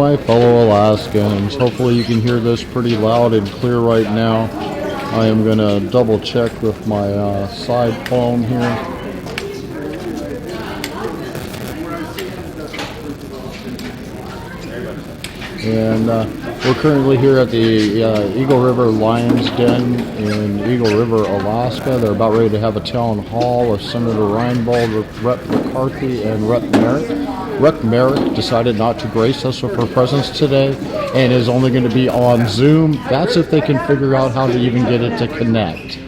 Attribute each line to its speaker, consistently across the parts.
Speaker 1: my fellow Alaskans. Hopefully you can hear this pretty loud and clear right now. I am going to double check with my side phone here. And we're currently here at the Eagle River Lions Den in Eagle River, Alaska. They're about ready to have a town hall with Senator Reinbold, Rep. McCarty, and Rep. Merrick. Rep. Merrick decided not to grace us with her presence today and is only going to be on Zoom. That's if they can figure out how to even get it to connect.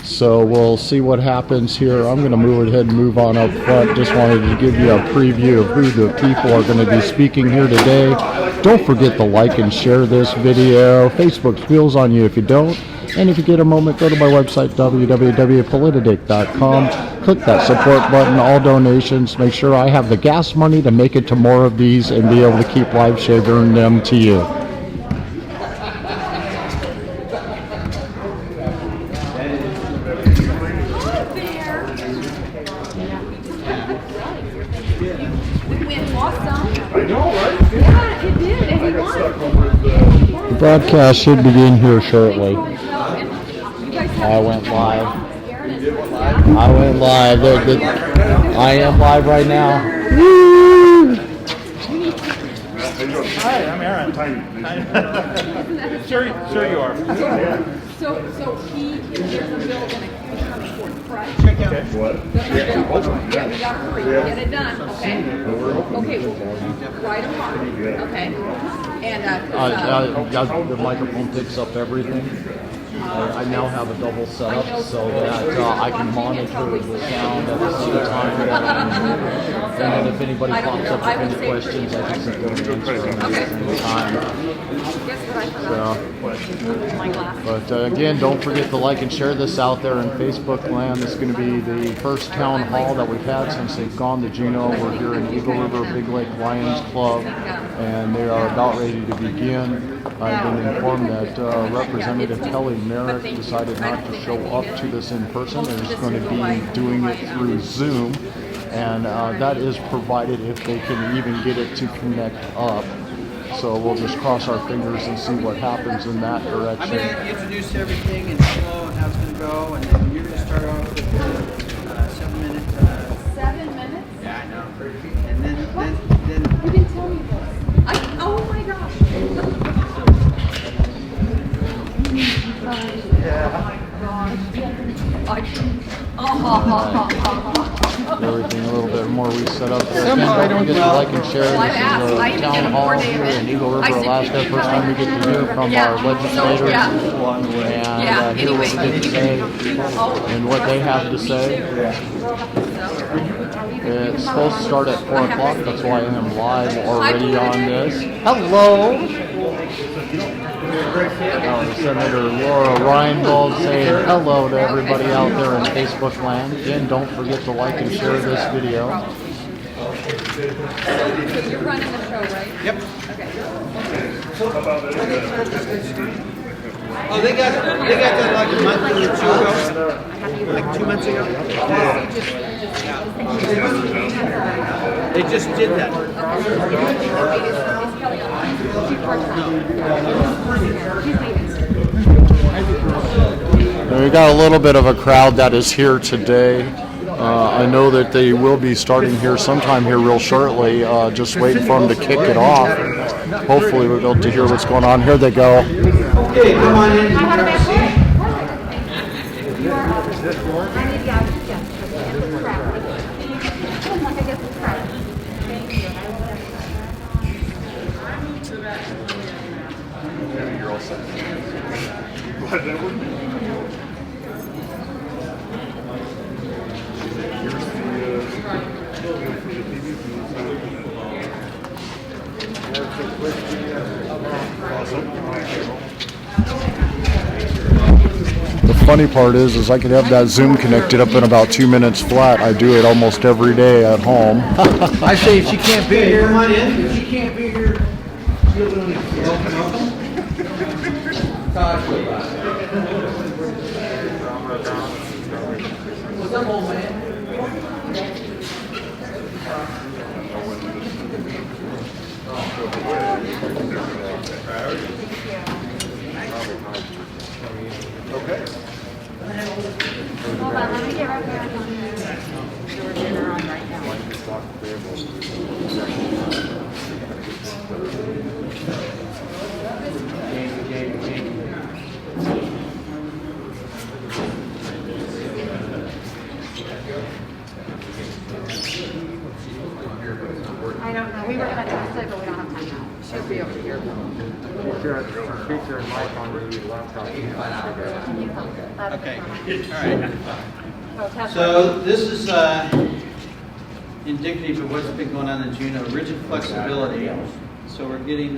Speaker 1: So we'll see what happens here. I'm going to move ahead and move on up front. Just wanted to give you a preview of who the people are going to be speaking here today. Don't forget to like and share this video. Facebook squeals on you if you don't. And if you get a moment, go to my website, www.politadick.com. Click that support button, all donations. Make sure I have the gas money to make it to more of these and be able to keep live sharing them to you. The broadcast should begin here shortly. I went live. I am live right now. Woo!
Speaker 2: Hi, I'm Aaron. Sure you are.
Speaker 3: So he there's a bill going to come forth, correct?
Speaker 2: Okay.
Speaker 3: What? Yeah, we got to hurry. Get it done, okay? Okay, right or wrong, okay? And
Speaker 1: the microphone picks up everything. I now have a double setup so that I can monitor the sound at the same time. And then if anybody pops up with any questions, I can sit there and answer them at the same time. But again, don't forget to like and share this out there in Facebook land. This is going to be the first town hall that we've had since they've gone to Juneau. We're here in Eagle River Big Lake Lions Club, and they are about ready to begin. I've been informed that Representative Kelly Merrick decided not to show up to this in person and is going to be doing it through Zoom, and that is provided if they can even get it to connect up. So we'll just cross our fingers and see what happens in that direction.
Speaker 4: I'm going to introduce everything and flow and how it's going to go, and then you're going to start off with 7 minutes.
Speaker 3: 7 minutes?
Speaker 4: Yeah, I know. And then
Speaker 3: You didn't tell me this. Oh my gosh.
Speaker 1: Everything a little bit more reset up there. Again, don't forget to like and share. This is a town hall here in Eagle River, Alaska. First time we get to hear from our legislators and hear what they say and what they have to say. It's supposed to start at 4 o'clock. That's why I am live already on this. Hello. Senator Lora Reinbold saying hello to everybody out there in Facebook land. Again, don't forget to like and share this video.
Speaker 3: You're running the show, right?
Speaker 4: Yep.
Speaker 3: Okay.
Speaker 4: Oh, they got that like a month or two ago, like 2 months ago. They just did that.
Speaker 1: We got a little bit of a crowd that is here today. I know that they will be starting here sometime here real shortly. Just waiting for them to kick it off. Hopefully we'll be able to hear what's going on. Here they go.
Speaker 4: Okay, come on in. Have a seat.
Speaker 2: You're all set.
Speaker 1: The funny part is I could have that Zoom connected up in about 2 minutes flat. I do it almost every day at home.
Speaker 4: I say if she can't be here, come on in. If she can't be here, she'll do it. Welcome. What's up, old man?
Speaker 5: your mic on the laptop.
Speaker 4: Okay. All right. So this is indicative of what's been going on in Juneau. Rigid flexibility. So we're getting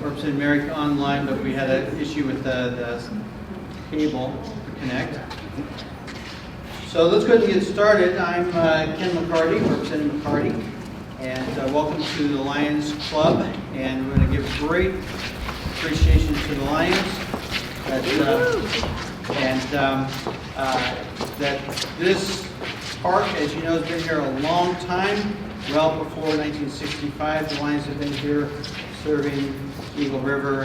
Speaker 4: Representative Merrick online, but we had an issue with the cable to connect. So let's go ahead and get started. I'm Ken McCarty, Representative McCarty, and welcome to the Lions Club. And we're going to give great appreciation to the Lions that this park, as you know, has been here a long time. Well before 1965, the Lions have been here serving Eagle River,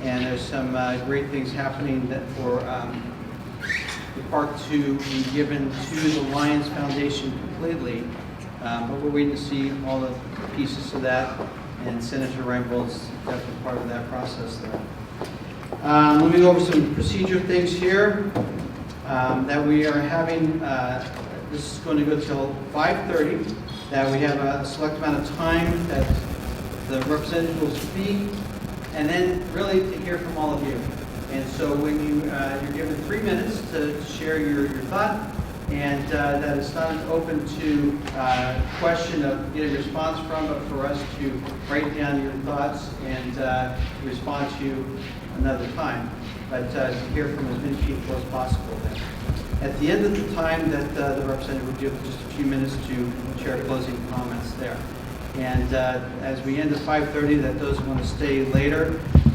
Speaker 4: and there's some great things happening that for the park to be given to the Lions Foundation completely. But we're waiting to see all the pieces of that, and Senator Reinbold's definitely part of that process there. Let me go over some procedure things here that we are having. This is going to go till 5:30. That we have a select amount of time that the representative will speak, and then really to hear from all of you. And so when you're given 3 minutes to share your thought, and that it's not open to question of get a response from, but for us to write down your thoughts and respond to you another time. But to hear from as many people as possible then. At the end of the time that the representative will give just a few minutes to share closing comments there. And as we end at 5:30, that those who want to stay later, you're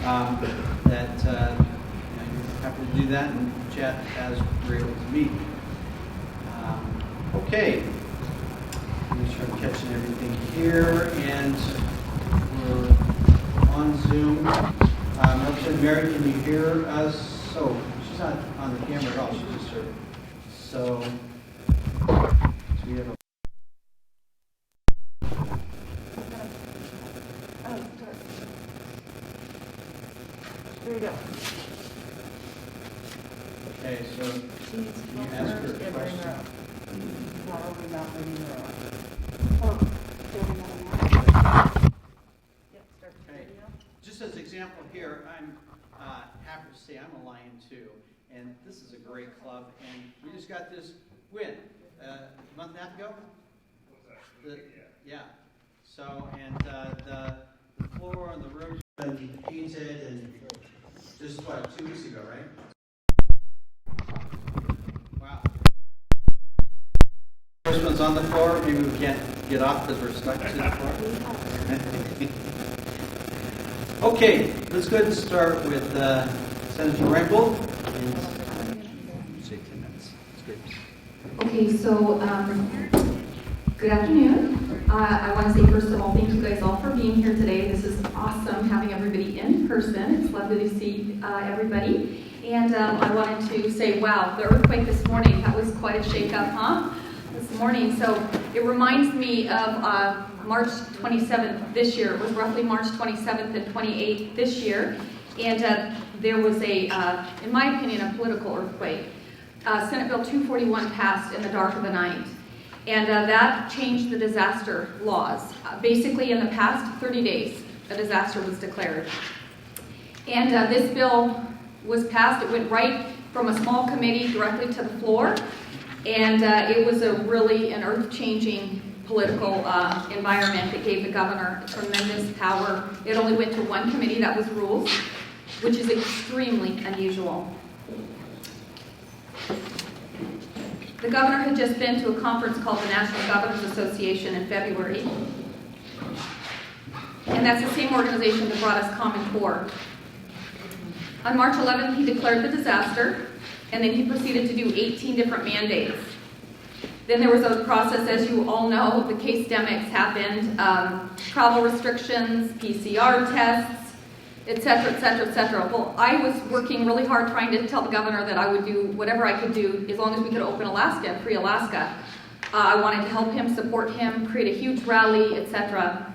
Speaker 4: happy to do that and chat as we're able to meet. Okay. Make sure I'm catching everything here, and we're on Zoom. Representative Merrick, can you hear us? Oh, she's not on the camera at all. She's just her. So we have a
Speaker 3: There you go.
Speaker 4: okay, so can you ask her a question?
Speaker 3: Probably not letting her on.
Speaker 4: Okay. Just as an example here, I'm happy to say I'm a Lion too, and this is a great club, and we just got this win a month and a half ago. Yeah. So, and the floor and the room been painted, and just 2 weeks ago, right? Wow. First one's on the floor. Maybe we can't get off because we're stuck to the floor. Okay, let's go ahead and start with Senator Reinbold. Say 10 minutes. That's great.
Speaker 3: Okay, so good afternoon. I want to say first of all, thank you guys all for being here today. This is awesome having everybody in person. It's lovely to see everybody. And I wanted to say, wow, the earthquake this morning, that was quite a shake-up, huh? This morning. So it reminds me of March 27th this year. It was roughly March 27th and 28th this year. And there was a, in my opinion, a political earthquake. Senate Bill 241 passed in the dark of the night. And that changed the disaster laws. Basically, in the past 30 days, a disaster was declared. And this bill was passed. It went right from a small committee directly to the floor. And it was an earth-changing political environment that gave the governor tremendous power. It only went to one committee, that was Rules, which is extremely unusual. The governor had just been to a conference called the National Governors Association in February. And that's the same organization that brought us Common Core. On March 11th, he declared the disaster, and then he proceeded to do 18 different mandates. Then there was a process, as you all know, the case demics happened, travel restrictions, PCR tests, et cetera, et cetera, et cetera. Well, I was working really hard trying to tell the governor that I would do whatever I could do as long as we could open Alaska, free Alaska. I wanted to help him, support him, create a huge rally, et cetera.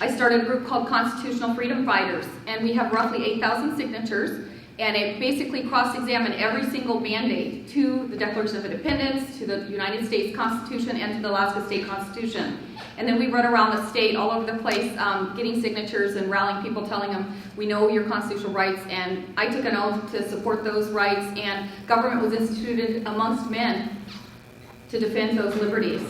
Speaker 3: I started a group called Constitutional Freedom Fighters, and we have roughly 8,000 signatures, And it basically cross-examined every single mandate to the Declaration of Independence, to the United States Constitution, and to the Alaska State Constitution. And then we run around the state all over the place getting signatures and rallying people, telling them, we know your constitutional rights, and I took an oath to support those rights, and government was instituted amongst men to defend those liberties.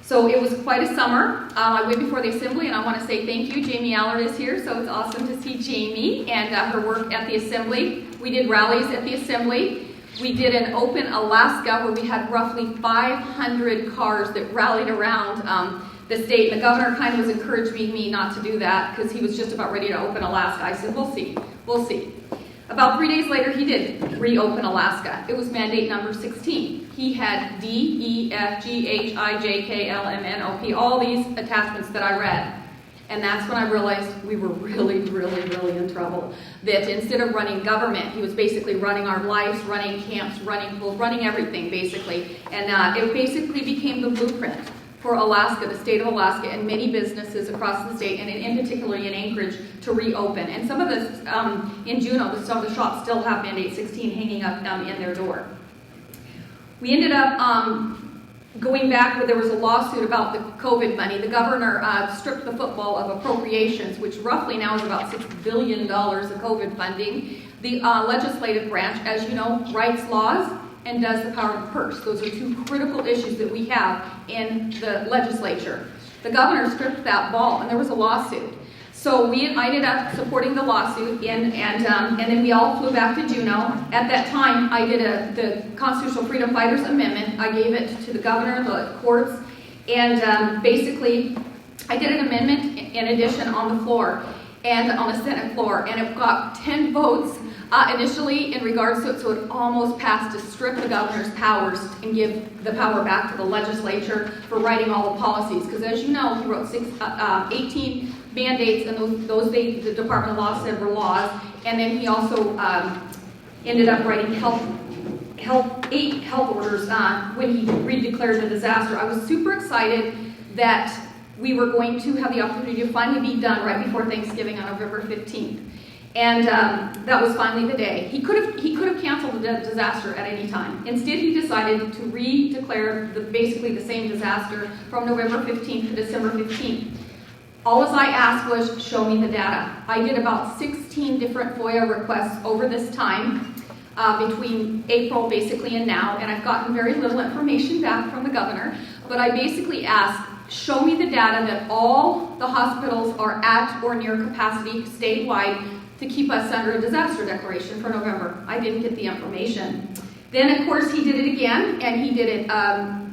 Speaker 3: So it was quite a summer. I went before the Assembly, and I want to say thank you. Jamie Allard is here, so it's awesome to see Jamie and her work at the Assembly. We did rallies at the Assembly. We did an Open Alaska where we had roughly 500 cars that rallied around the state. And the governor kind of was encouraging me not to do that because he was just about ready to open Alaska. I said, we'll see. We'll see. About 3 days later, he did reopen Alaska. It was mandate number 16. He had D, E, F, G, H, I, J, K, L, M, N, O, P, all these attachments that I read. And that's when I realized we were really, really, really in trouble. That instead of running government, he was basically running our lives, running camps, running pools, running everything, basically. And it basically became the blueprint for Alaska, the state of Alaska, and many businesses across the state, and in particularly in Anchorage, to reopen. And some of this, in Juneau, some of the shops still have Mandate 16 hanging up in their door. We ended up going back where there was a lawsuit about the COVID money. The governor stripped the football of appropriations, which roughly now is about $6 billion of COVID funding. The legislative branch, as you know, writes laws and does the power of the purse. Those are two critical issues that we have in the legislature. The governor stripped that ball, and there was a lawsuit. So I ended up supporting the lawsuit, and then we all flew back to Juneau. At that time, I did the Constitutional Freedom Fighters Amendment. I gave it to the governor, the courts, and basically, I did an amendment in addition on the floor, and on the Senate floor, and it got 10 votes initially in regards to it, so it almost passed to strip the governor's powers and give the power back to the legislature for writing all the policies. Because as you know, he wrote 18 mandates, and those the Department of Law said were laws. And then he also ended up writing 8 health orders when he redeclared the disaster. I was super excited that we were going to have the opportunity to finally be done right before Thanksgiving on November 15th. And that was finally the day. He could have canceled the disaster at any time. Instead, he decided to redeclare basically the same disaster from November 15th to December 15th. All I asked was, show me the data. I did about 16 different FOIA requests over this time, between April basically and now, and I've gotten very little information back from the governor, but I basically asked, show me the data that all the hospitals are at or near capacity statewide to keep us under a disaster declaration for November. I didn't get the information. Then, of course, he did it again, and he did it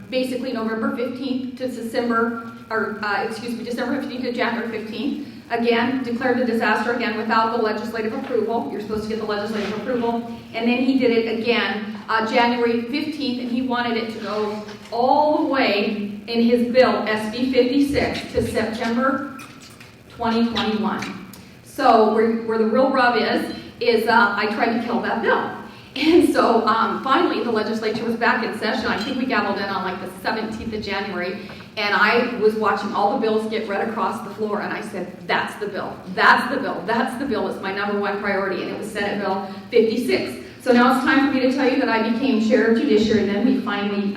Speaker 3: basically November 15th to December 15th to January 15th. Again, declared the disaster again without the legislative approval. You're supposed to get the legislative approval. And then he did it again January 15th, and he wanted it to go all the way in his bill, SB 56, to September 2021. So where the real rub is I tried to kill that bill. And so finally the legislature was back in session. I think we gavelled in on like the 17th of January. And I was watching all the bills get read across the floor, and I said, that's the bill. That's the bill. That's the bill. It's my number one priority. And it was Senate Bill 56. So now it's time for me to tell you that I became chair of judiciary, and then we finally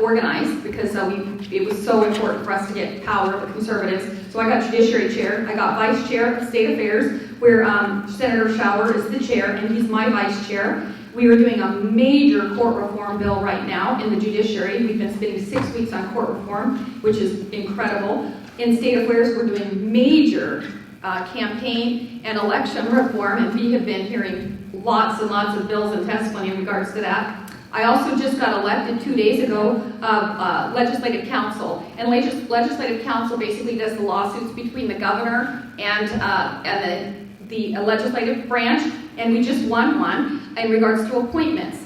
Speaker 3: organized because it was so important for us to get power of the conservatives. So I got judiciary chair. I got vice chair of state affairs, where Senator Schauer is the chair, and he's my vice chair. We are doing a major court reform bill right now in the judiciary. We've been spending 6 weeks on court reform, which is incredible. In state affairs, we're doing major campaign and election reform, and we have been hearing lots and lots of bills and testimony in regards to that. I also just got elected 2 days ago legislative council, and legislative council basically does the lawsuits between the governor and the legislative branch, and we just won one in regards to appointments.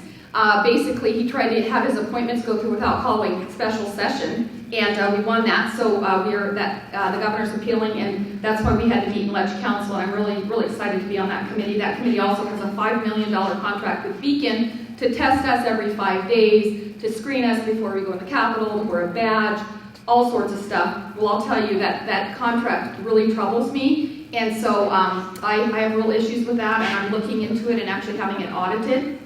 Speaker 3: Basically, he tried to have his appointments go through without calling special session, and we won that. So the governor's appealing, and that's why we had to meet in Leg Council. And I'm really, really excited to be on that committee. That committee also has a $5 million contract with Beacon to test us every 5 days, to screen us before we go in the Capitol, to wear a badge, all sorts of stuff. Well, I'll tell you that contract really troubles me. And so I have real issues with that, and I'm looking into it and actually having it audited.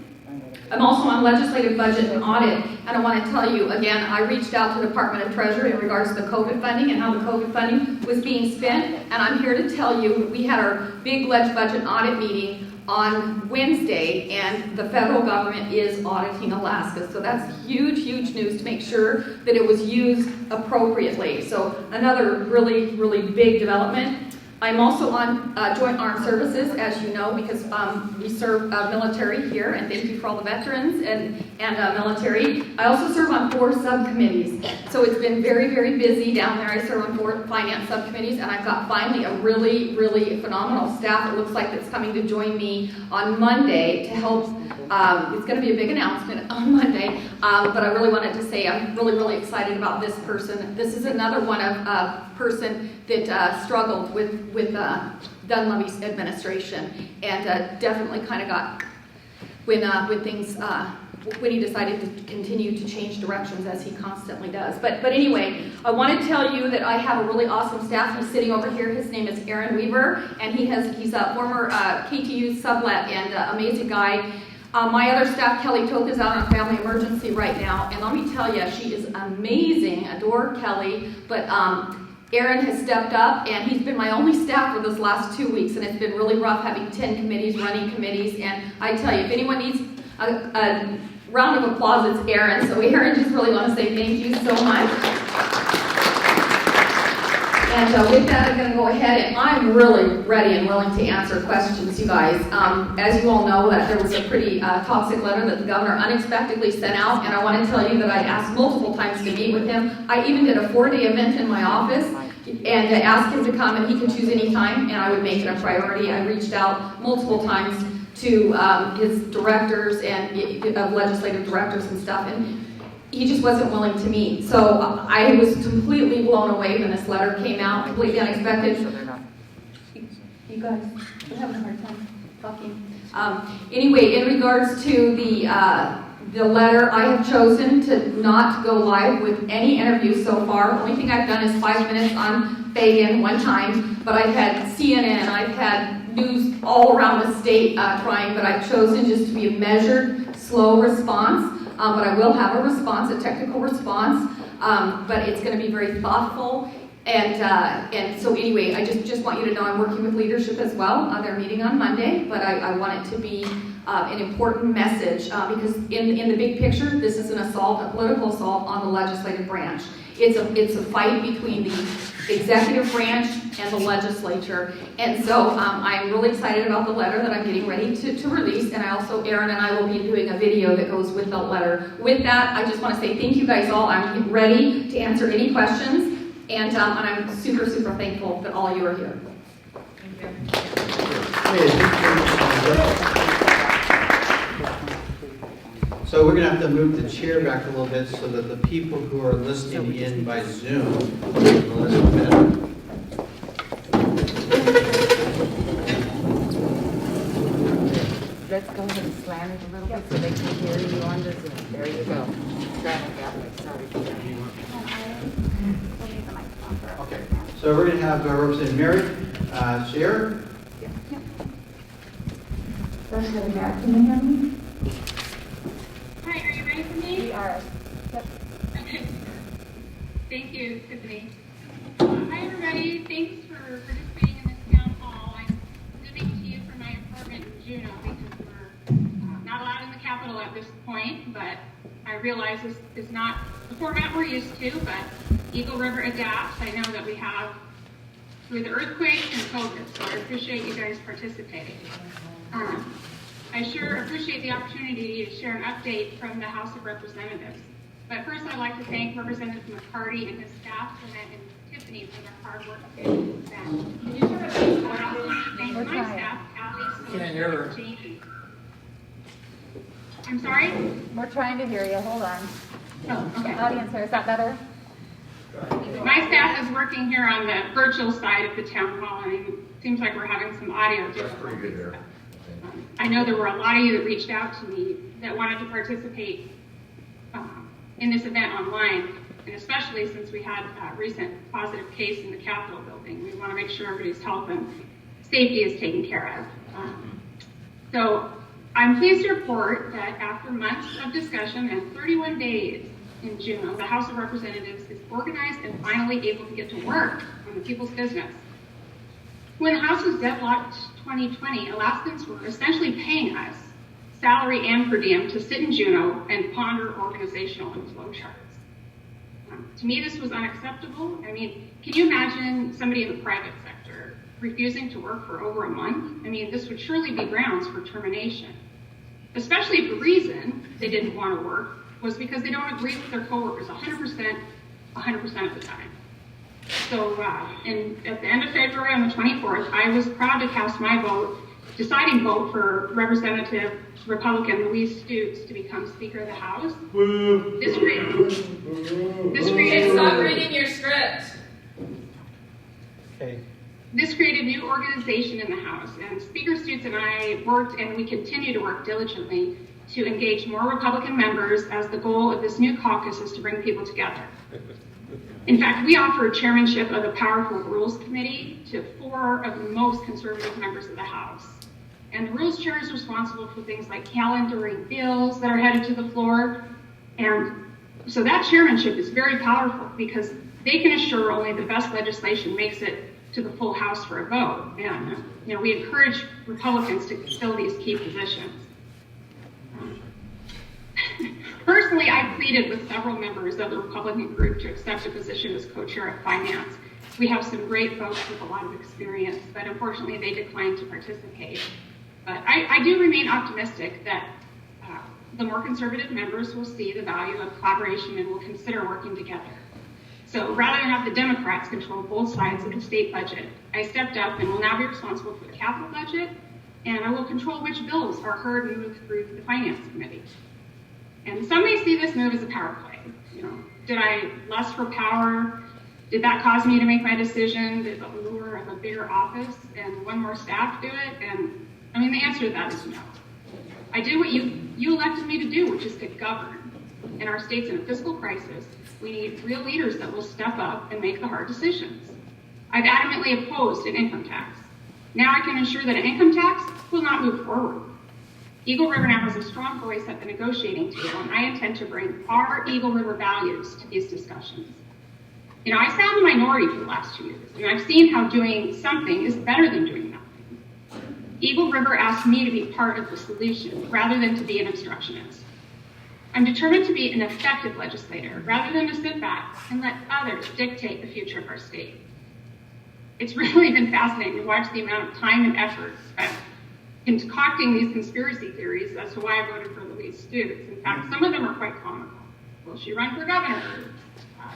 Speaker 3: I'm also on legislative budget and audit, and I want to tell you, again, I reached out to the Department of Treasury in regards to the COVID funding and how the COVID funding was being spent, and I'm here to tell you, we had our big budget audit meeting on Wednesday, and the federal government is auditing Alaska. So that's huge, huge news to make sure that it was used appropriately. So another really, really big development. I'm also on Joint Armed Services, as you know, because we serve military here, and thank you for all the veterans and military. I also serve on 4 subcommittees, so it's been very, very busy down there. I serve on 4 finance subcommittees, and I've got finally a really, really phenomenal staff. It looks like that's coming to join me on Monday to help. It's going to be a big announcement on Monday, but I really wanted to say I'm really, really excited about this person. This is another one of person that struggled with Dunleavy's administration, and definitely kind of got when things when he decided to continue to change directions as he constantly does. But anyway, I want to tell you that I have a really awesome staff. He's sitting over here. His name is Aaron Weaver, and he's a former KTU sublet and amazing guy. My other staff, Kelly Toth, is out on family emergency right now, and let me tell you, she is amazing. Adore Kelly, but Aaron has stepped up, and he's been my only staff for this last 2 weeks, and it's been really rough having 10 committees, running committees, and I tell you, if anyone needs a round of applause, it's Aaron. So Aaron, just really want to say thank you so much. And with that, I'm going to go ahead, and I'm really ready and willing to answer questions, you guys. As you all know, that there was a pretty toxic letter that the governor unexpectedly sent out, and I want to tell you that I asked multiple times to meet with him. I even did a 4-day event in my office and asked him to come, and he could choose any time, and I would make it a priority. I reached out multiple times to his directors and legislative directors and stuff, and he just wasn't willing to meet. So I was completely blown away when this letter came out, completely unexpected. You guys are having a hard time talking. Anyway, in regards to the letter, I have chosen to not go live with any interviews so far. The only thing I've done is 5 minutes on Fagan one time, but I've had CNN, I've had news all around the state trying, but I've chosen just to be a measured, slow response. But I will have a response, a technical response, but it's going to be very thoughtful. And so anyway, I just want you to know I'm working with leadership as well. They're meeting on Monday, but I want it to be an important message because in the big picture, this is an assault, a political assault on the legislative branch. It's a fight between the executive branch and the legislature. And so I'm really excited about the letter that I'm getting ready to release. And I also, Aaron and I will be doing a video that goes with the letter. With that, I just want to say thank you guys all. I'm ready to answer any questions. And I'm super, super thankful that all of you are here.
Speaker 4: So we're going to have to move the chair back a little bit so that the people who are listening in by Zoom will listen better.
Speaker 6: Let's go ahead and slam it a little bit so they can hear you on the Zoom. There you go. Slam it that way. Sorry.
Speaker 4: Okay. So we're going to have Representative Merrick share.
Speaker 6: Representative Merrick, can you hear me?
Speaker 7: Hi, are you ready for me?
Speaker 6: We are. Yep.
Speaker 7: Okay. Thank you, Tiffany. Hi, everybody. Thanks for participating in this town hall. I'm moving to you from my apartment in Juneau because we're not allowed in the Capitol at this point, but I realize this is not the format we're used to, but Eagle River adapts. I know that we have through the earthquake and COVID, so I appreciate you guys participating. I sure appreciate the opportunity to share an update from the House of Representatives. But first, I'd like to thank Representative McCarty and his staff, Jeanette and Tiffany, for their hard work in this event. Can you turn it on? I also want to thank my staff, Allie,
Speaker 2: Can't hear her.
Speaker 7: Jamie. I'm sorry?
Speaker 6: We're trying to hear you. Hold on.
Speaker 7: Oh, okay.
Speaker 6: Audience here, is that better?
Speaker 7: My staff is working here on the virtual side of the town hall, and it seems like we're having some audio difficulties. I know there were a lot of you that reached out to me that wanted to participate in this event online, and especially since we had a recent positive case in the Capitol building. We want to make sure everybody's health and safety is taken care of. So I'm pleased to report that after months of discussion and 31 days in Juneau, the House of Representatives is organized and finally able to get to work on the people's business. When the House was deadlocked 2020, Alaskans were essentially paying us salary and per diem to sit in Juneau and ponder organizational and flow charts. To me, this was unacceptable. I mean, can you imagine somebody in the private sector refusing to work for over a month? I mean, this would surely be grounds for termination, especially if the reason they didn't want to work was because they don't agree with their coworkers 100% of the time. So, and at the end of February on the 24th, I was proud to cast my deciding vote for Representative Republican Louise Stutes to become Speaker of the House. This created
Speaker 8: Stop reading your script.
Speaker 4: Okay.
Speaker 7: This created new organization in the House, and Speaker Stutes and I worked, and we continue to work diligently to engage more Republican members, as the goal of this new caucus is to bring people together. In fact, we offered chairmanship of the Powerful Rules Committee to 4 of the most conservative members of the House. And the Rules Chair is responsible for things like calendaring bills that are headed to the floor. And so that chairmanship is very powerful because they can assure only the best legislation makes it to the full House for a vote. And we encourage Republicans to fill these key positions. Personally, I pleaded with several members of the Republican group to accept a position as co-chair of finance. We have some great folks with a lot of experience, but unfortunately they declined to participate. But I do remain optimistic that the more conservative members will see the value of collaboration and will consider working together. So rather than have the Democrats control both sides of the state budget, I stepped up and will now be responsible for the capital budget, and I will control which bills are heard and moved through the Finance Committee. And some may see this move as a power play. Did I lust for power? Did that cause me to make my decision? Did the lure of a bigger office and one more staff do it? And I mean, the answer to that is no. I did what you elected me to do, which is to govern. And our state's in a fiscal crisis. We need real leaders that will step up and make the hard decisions. I've adamantly opposed an income tax. Now I can ensure that an income tax will not move forward. Eagle River now has a strong voice at the negotiating table, and I intend to bring our Eagle River values to these discussions. I sat in the minority for the last 2 years, and I've seen how doing something is better than doing nothing. Eagle River asked me to be part of the solution rather than to be an obstructionist. I'm determined to be an effective legislator rather than to sit back and let others dictate the future of our state. It's really been fascinating to watch the amount of time and effort spent concocting these conspiracy theories as to why I voted for Louise Stutes. In fact, some of them are quite comical. Will she run for governor?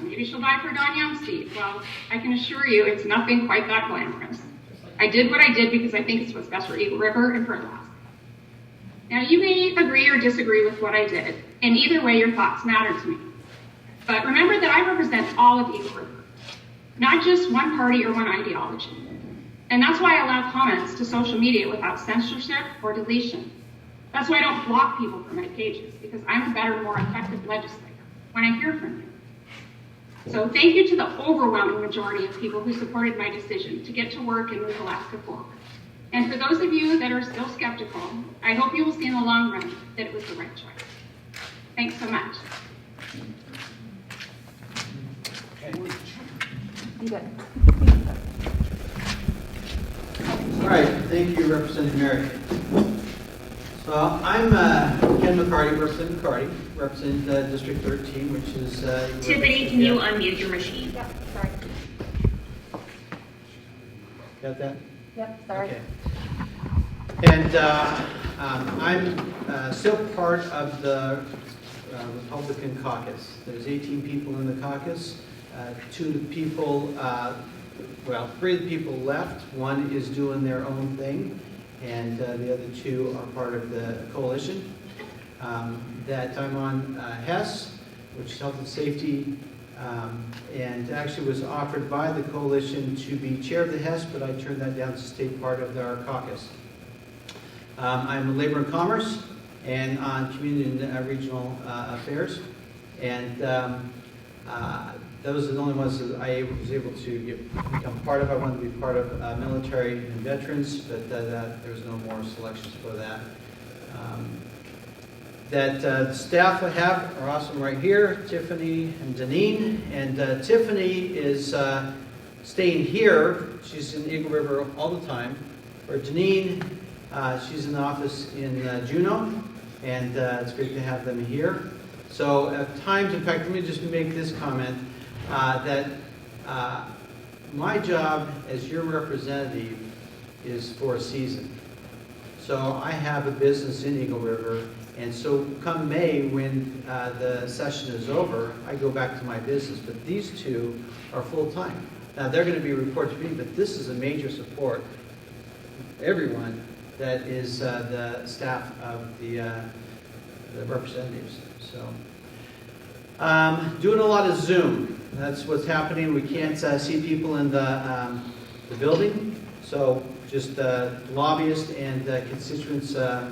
Speaker 7: Maybe she'll vie for Don Young's seat. Well, I can assure you it's nothing quite that glamorous. I did what I did because I think it's what's best for Eagle River and for Alaska. Now, you may agree or disagree with what I did, and either way, your thoughts matter to me. But remember that I represent all of Eagle River, not just one party or one ideology. And that's why I allow comments to social media without censorship or deletion. That's why I don't block people from my pages, because I'm a better, more effective legislator when I hear from you. So thank you to the overwhelming majority of people who supported my decision to get to work and move Alaska forward. And for those of you that are still skeptical, I hope you will see in the long run that it was the right choice. Thanks so much.
Speaker 6: You bet.
Speaker 4: All right, thank you, Representative Merrick. So I'm Ken McCarty, Representative McCarty, represent District 13, which is...
Speaker 8: Tiffany, can you unmute your machine?
Speaker 6: Yep, sorry.
Speaker 4: Got that?
Speaker 6: Yep, sorry.
Speaker 4: Okay. And I'm still part of the Republican caucus. There's 18 people in the caucus. 2 of the people, 3 of the people left. 1 is doing their own thing, and the other 2 are part of the coalition. That I'm on HES, which is Health and Safety, and actually was offered by the coalition to be chair of the HES, but I turned that down to stay part of our caucus. I'm in Labor and Commerce and on Community and Regional Affairs. And those are the only ones that I was able to become part of. I wanted to be part of military and veterans, but there was no more selections for that. The staff I have are awesome right here, Tiffany and Deneen. And Tiffany is staying here. She's in Eagle River all the time. For Deneen, she's in the office in Juneau, and it's great to have them here. So at times, in fact, let me just make this comment, that my job as your representative is for a season. So I have a business in Eagle River, and so come May, when the session is over, I go back to my business. But these two are full-time. Now, they're going to be reported to me, but this is a major support. Everyone that is the staff of the representatives. So, doing a lot of Zoom. That's what's happening. We can't see people in the building. So, just lobbyists and constituents are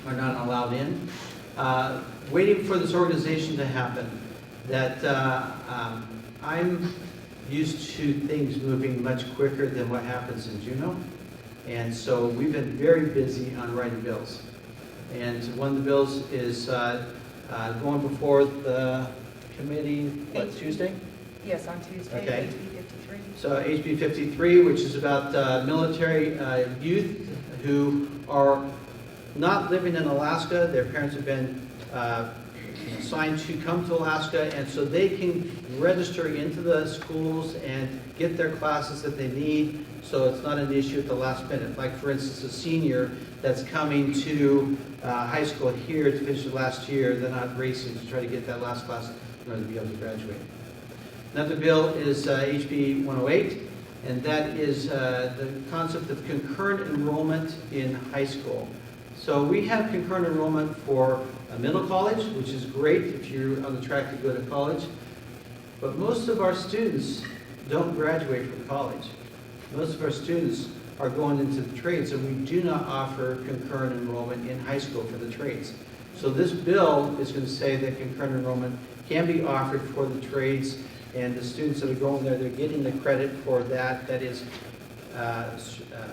Speaker 4: not allowed in. Waiting for this organization to happen. That I'm used to things moving much quicker than what happens in Juneau. And so we've been very busy on writing bills. And one of the bills is going before the committee, what, Tuesday?
Speaker 6: Yes, on Tuesday,
Speaker 4: Okay.
Speaker 6: HB 53.
Speaker 4: So HB 53, which is about military youth who are not living in Alaska. Their parents have been assigned to come to Alaska, and so they can register into the schools and get their classes that they need, so it's not an issue at the last minute. Like, for instance, a senior that's coming to high school here to finish the last year, they're not racing to try to get that last class in order to be able to graduate. Another bill is HB 108, and that is the concept of concurrent enrollment in high school. So we have concurrent enrollment for a middle college, which is great if you're on the track to go to college. But most of our students don't graduate from college. Most of our students are going into the trades, and we do not offer concurrent enrollment in high school for the trades. So this bill is going to say that concurrent enrollment can be offered for the trades, and the students that are going there, they're getting the credit for that. That is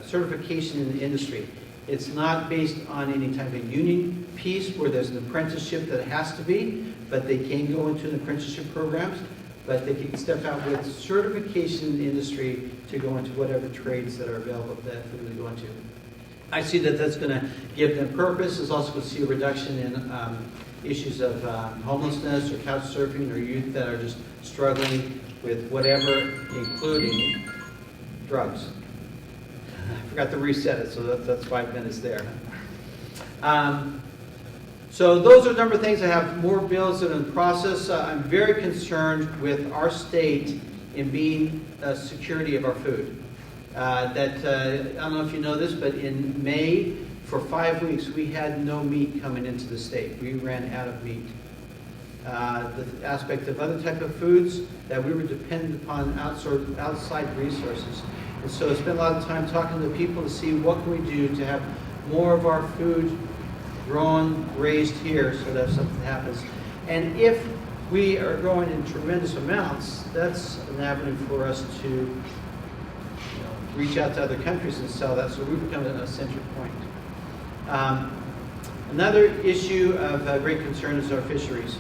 Speaker 4: certification in the industry. It's not based on any type of union piece where there's an apprenticeship that has to be, but they can go into an apprenticeship programs, but they can step out with certification in the industry to go into whatever trades that are available for them to go into. I see that that's going to give them purpose. It's also going to see a reduction in issues of homelessness or couch surfing or youth that are just struggling with whatever, including drugs. I forgot to reset it, so that's 5 minutes there. So those are a number of things. I have more bills that are in process. I'm very concerned with our state in being security of our food. I don't know if you know this, but in May, for 5 weeks, we had no meat coming into the state. We ran out of meat. The aspect of other type of foods that we were dependent upon outside resources. And so I spent a lot of time talking to people to see what can we do to have more of our food grown, raised here so that if something happens. And if we are growing in tremendous amounts, that's an avenue for us to reach out to other countries and sell that, so we become a center point. Another issue of great concern is our fisheries.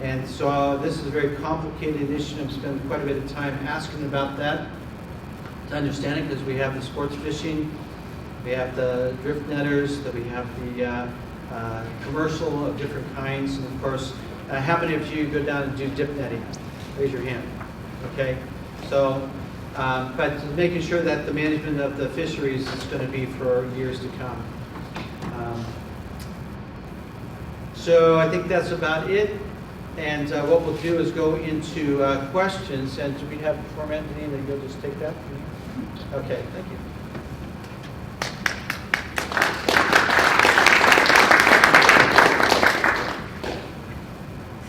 Speaker 4: And so this is a very complicated issue. I'm spending quite a bit of time asking about that to understand it, because we have the sports fishing, we have the drift netters, that we have the commercial of different kinds, and of course, how many of you go down and do dip netting? Raise your hand. Okay, so but making sure that the management of the fisheries is going to be for years to come. So I think that's about it. And what we'll do is go into questions. And do we have a format, Deneen, that you'll just take that? Okay, thank you.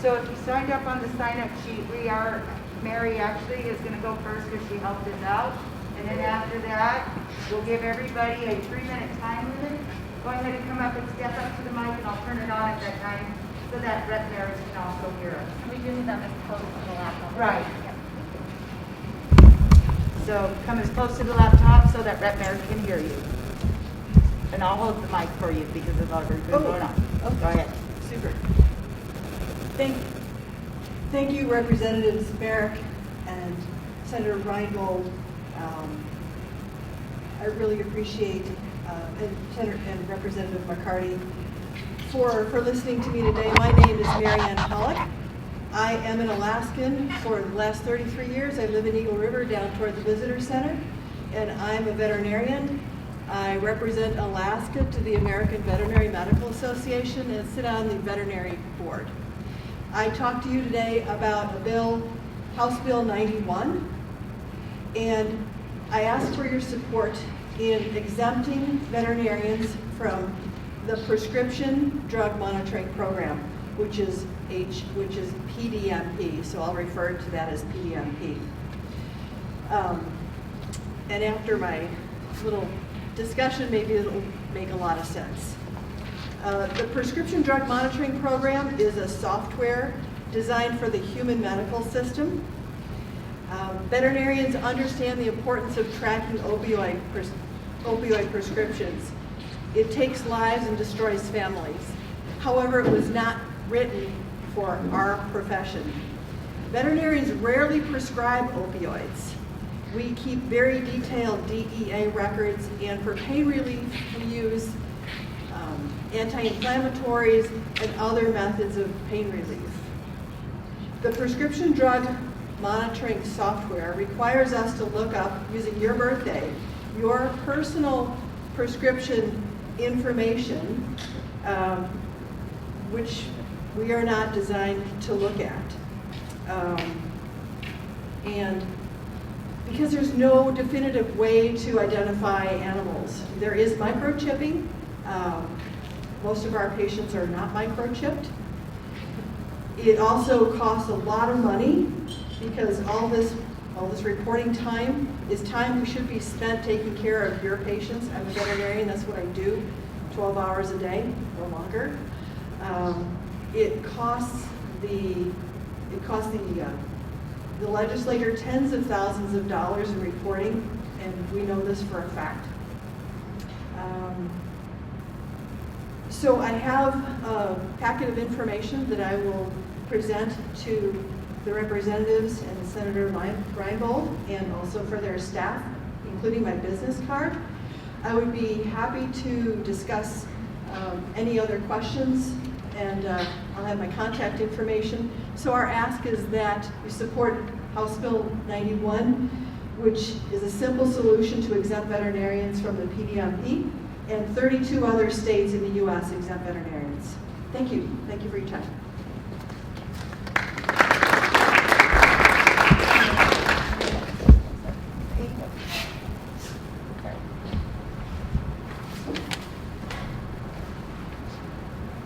Speaker 6: So if you signed up on the sign-up sheet, Mary actually is going to go first because she helped us out. And then after that, we'll give everybody a 3-minute time limit. Go ahead and come up and step up to the mic, and I'll turn it on at that time. so that Rep. Merrick can also hear us.
Speaker 9: Can we do them as close to the laptop?
Speaker 6: Right.
Speaker 9: Yep.
Speaker 6: So come as close to the laptop so that Rep. Merrick can hear you. And I'll hold the mic for you because of all that's going on.
Speaker 10: Okay.
Speaker 6: Go ahead.
Speaker 10: Super. Thank you, Representatives Merrick and Senator Reinbold. I really appreciate and Senator and Representative McCarty for listening to me today. My name is Mary Ann Pollock. I am an Alaskan for the last 33 years. I live in Eagle River down toward the Visitor Center, and I'm a veterinarian. I represent Alaska to the American Veterinary Medical Association and sit on the veterinary board. I talked to you today about a bill, House Bill 91, and I asked for your support in exempting veterinarians from the prescription drug monitoring program, which is PDMP. So I'll refer to that as PDMP. And after my little discussion, maybe it'll make a lot of sense. The prescription drug monitoring program is a software designed for the human medical system. Veterinarians understand the importance of tracking opioid prescriptions. It takes lives and destroys families. However, it was not written for our profession. Veterinarians rarely prescribe opioids. We keep very detailed DEA records, and for pain relief, we use anti-inflammatories and other methods of pain relief. The prescription drug monitoring software requires us to look up, using your birthday, your personal prescription information, which we are not designed to look at. And because there's no definitive way to identify animals. There is microchipping. Most of our patients are not microchipped. It also costs a lot of money because all this reporting time is time we should be spent taking care of your patients. I'm a veterinarian, that's what I do, 12 hours a day or longer. It costs the legislator tens of thousands of dollars in reporting, and we know this for a fact. So I have a packet of information that I will present to the representatives and Senator Reinbold, and also for their staff, including my business card. I would be happy to discuss any other questions, and I'll have my contact information. So our ask is that you support House Bill 91, which is a simple solution to exempt veterinarians from the PDMP, and 32 other states in the U.S. exempt veterinarians. Thank you. Thank you for your time.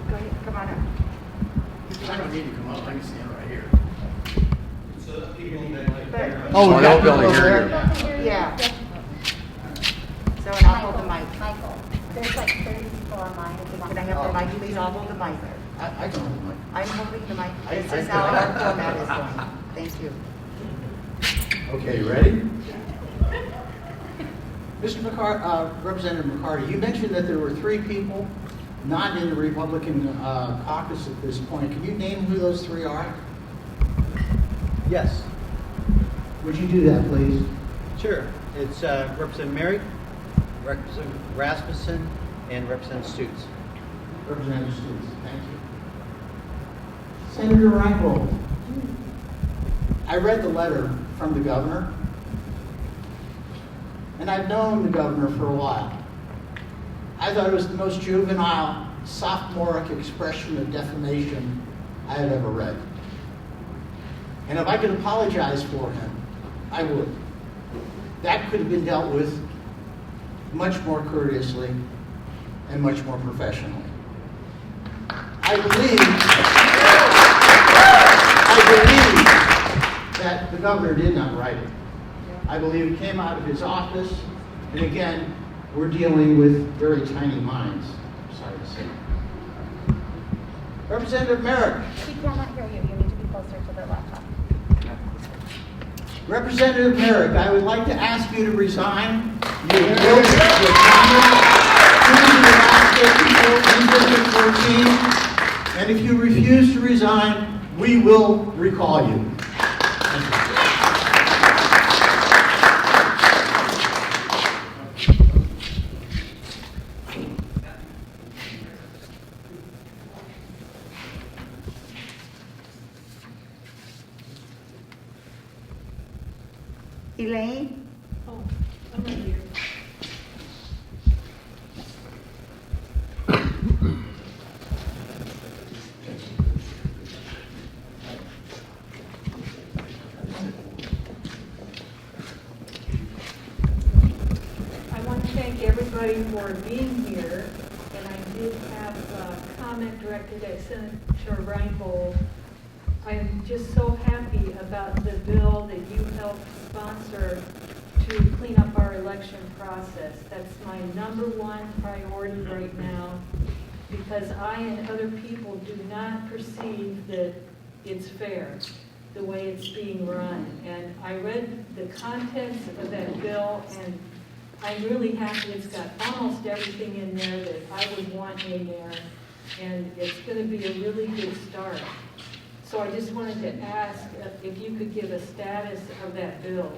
Speaker 6: Go ahead, come on up.
Speaker 11: I don't need to come up, I can stand right here.
Speaker 6: Oh,
Speaker 11: we got people here.
Speaker 6: Yeah. So, and I'll hold the mic.
Speaker 9: Michael, there's like 30 people online. If you want
Speaker 6: Can I have the mic, please? I'll hold the mic.
Speaker 11: I can hold the mic.
Speaker 6: I'm holding the mic.
Speaker 11: I-
Speaker 6: This
Speaker 11: I-
Speaker 6: is how our format is going. Thank you.
Speaker 11: Okay, you ready? Mr. McCarty, Representative McCarty, you mentioned that there were 3 people not in the Republican caucus at this point. Can you name who those 3 are?
Speaker 4: Yes,
Speaker 11: Would you do that, please?
Speaker 4: sure. It's Representative Merrick, Representative Rasmussen, and Representative Stutes.
Speaker 11: Representative Stutes, thank you. Senator Reinbold, I read the letter from the governor, and I've known the governor for a while. I thought it was the most juvenile, sophomoric expression of defamation I had ever read. And if I could apologize for him, I would. That could have been dealt with much more courteously and much more professionally. I believe that the governor did not write it. I believe it came out of his office, and again, we're dealing with very tiny minds, I'm sorry to say. Representative Merrick.
Speaker 9: We cannot hear you. You need to be closer to the laptop.
Speaker 11: Representative Merrick, I would like to ask you to resign. You have built your Congress to the Alaska people in District 14, and if you refuse to resign, we will recall you.
Speaker 6: Elaine?
Speaker 10: Oh, I'm right here. I want to thank everybody for being here, and I did have a comment directed at Senator Reinbold. I'm just so happy about the bill that you helped sponsor to clean up our election process. That's my number one priority right now, because I and other people do not perceive that it's fair, the way it's being run. And I read the contents of that bill, and I'm really happy it's got almost everything in there that I would want in there, and it's going to be a really good start. So I just wanted to ask if you could give a status of that bill.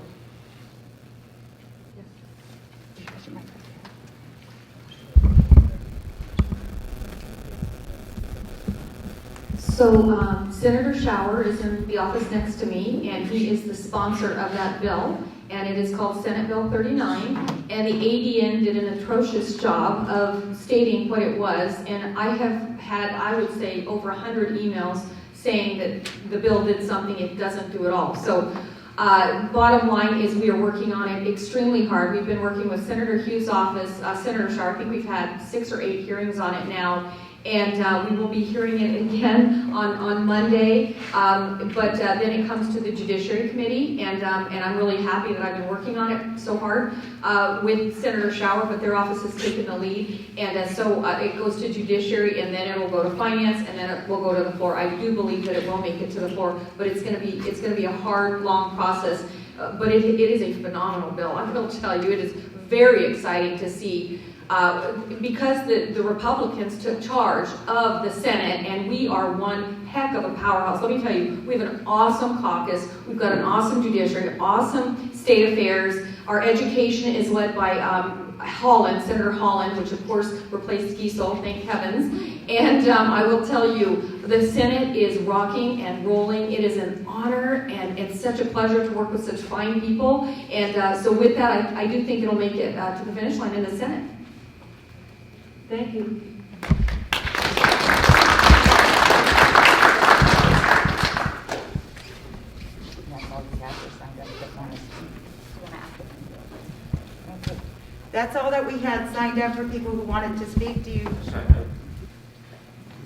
Speaker 3: So Senator Shower is in the office next to me, and he is the sponsor of that bill, and it is called Senate Bill 39, and the ADN did an atrocious job of stating what it was, and I have had, I would say, over 100 emails saying that the bill did something it doesn't do at all. So bottom line is we are working on it extremely hard. We've been working with Senator Hughes' office, Senator Shower. I think we've had 6 or 8 hearings on it now, and we will be hearing it again on Monday. But then it comes to the Judiciary Committee, and I'm really happy that I've been working on it so hard with Senator Shower, but their office has taken the lead, and so it goes to Judiciary, and then it will go to Finance, and then it will go to the floor. I do believe that it will make it to the floor, but it's going to be a hard, long process. But it is a phenomenal bill. I will tell you, it is very exciting to see. Because the Republicans took charge of the Senate, and we are one heck of a powerhouse. Let me tell you, we have an awesome caucus. We've got an awesome judiciary, awesome state affairs. Our education is led by Holland, Senator Holland, which of course replaced Giesel, thank heavens. And I will tell you, the Senate is rocking and rolling. It is an honor, and it's such a pleasure to work with such fine people. And so with that, I do think it'll make it to the finish line in the Senate.
Speaker 10: Thank you.
Speaker 6: That's all that we had signed up for people who wanted to speak. Do you?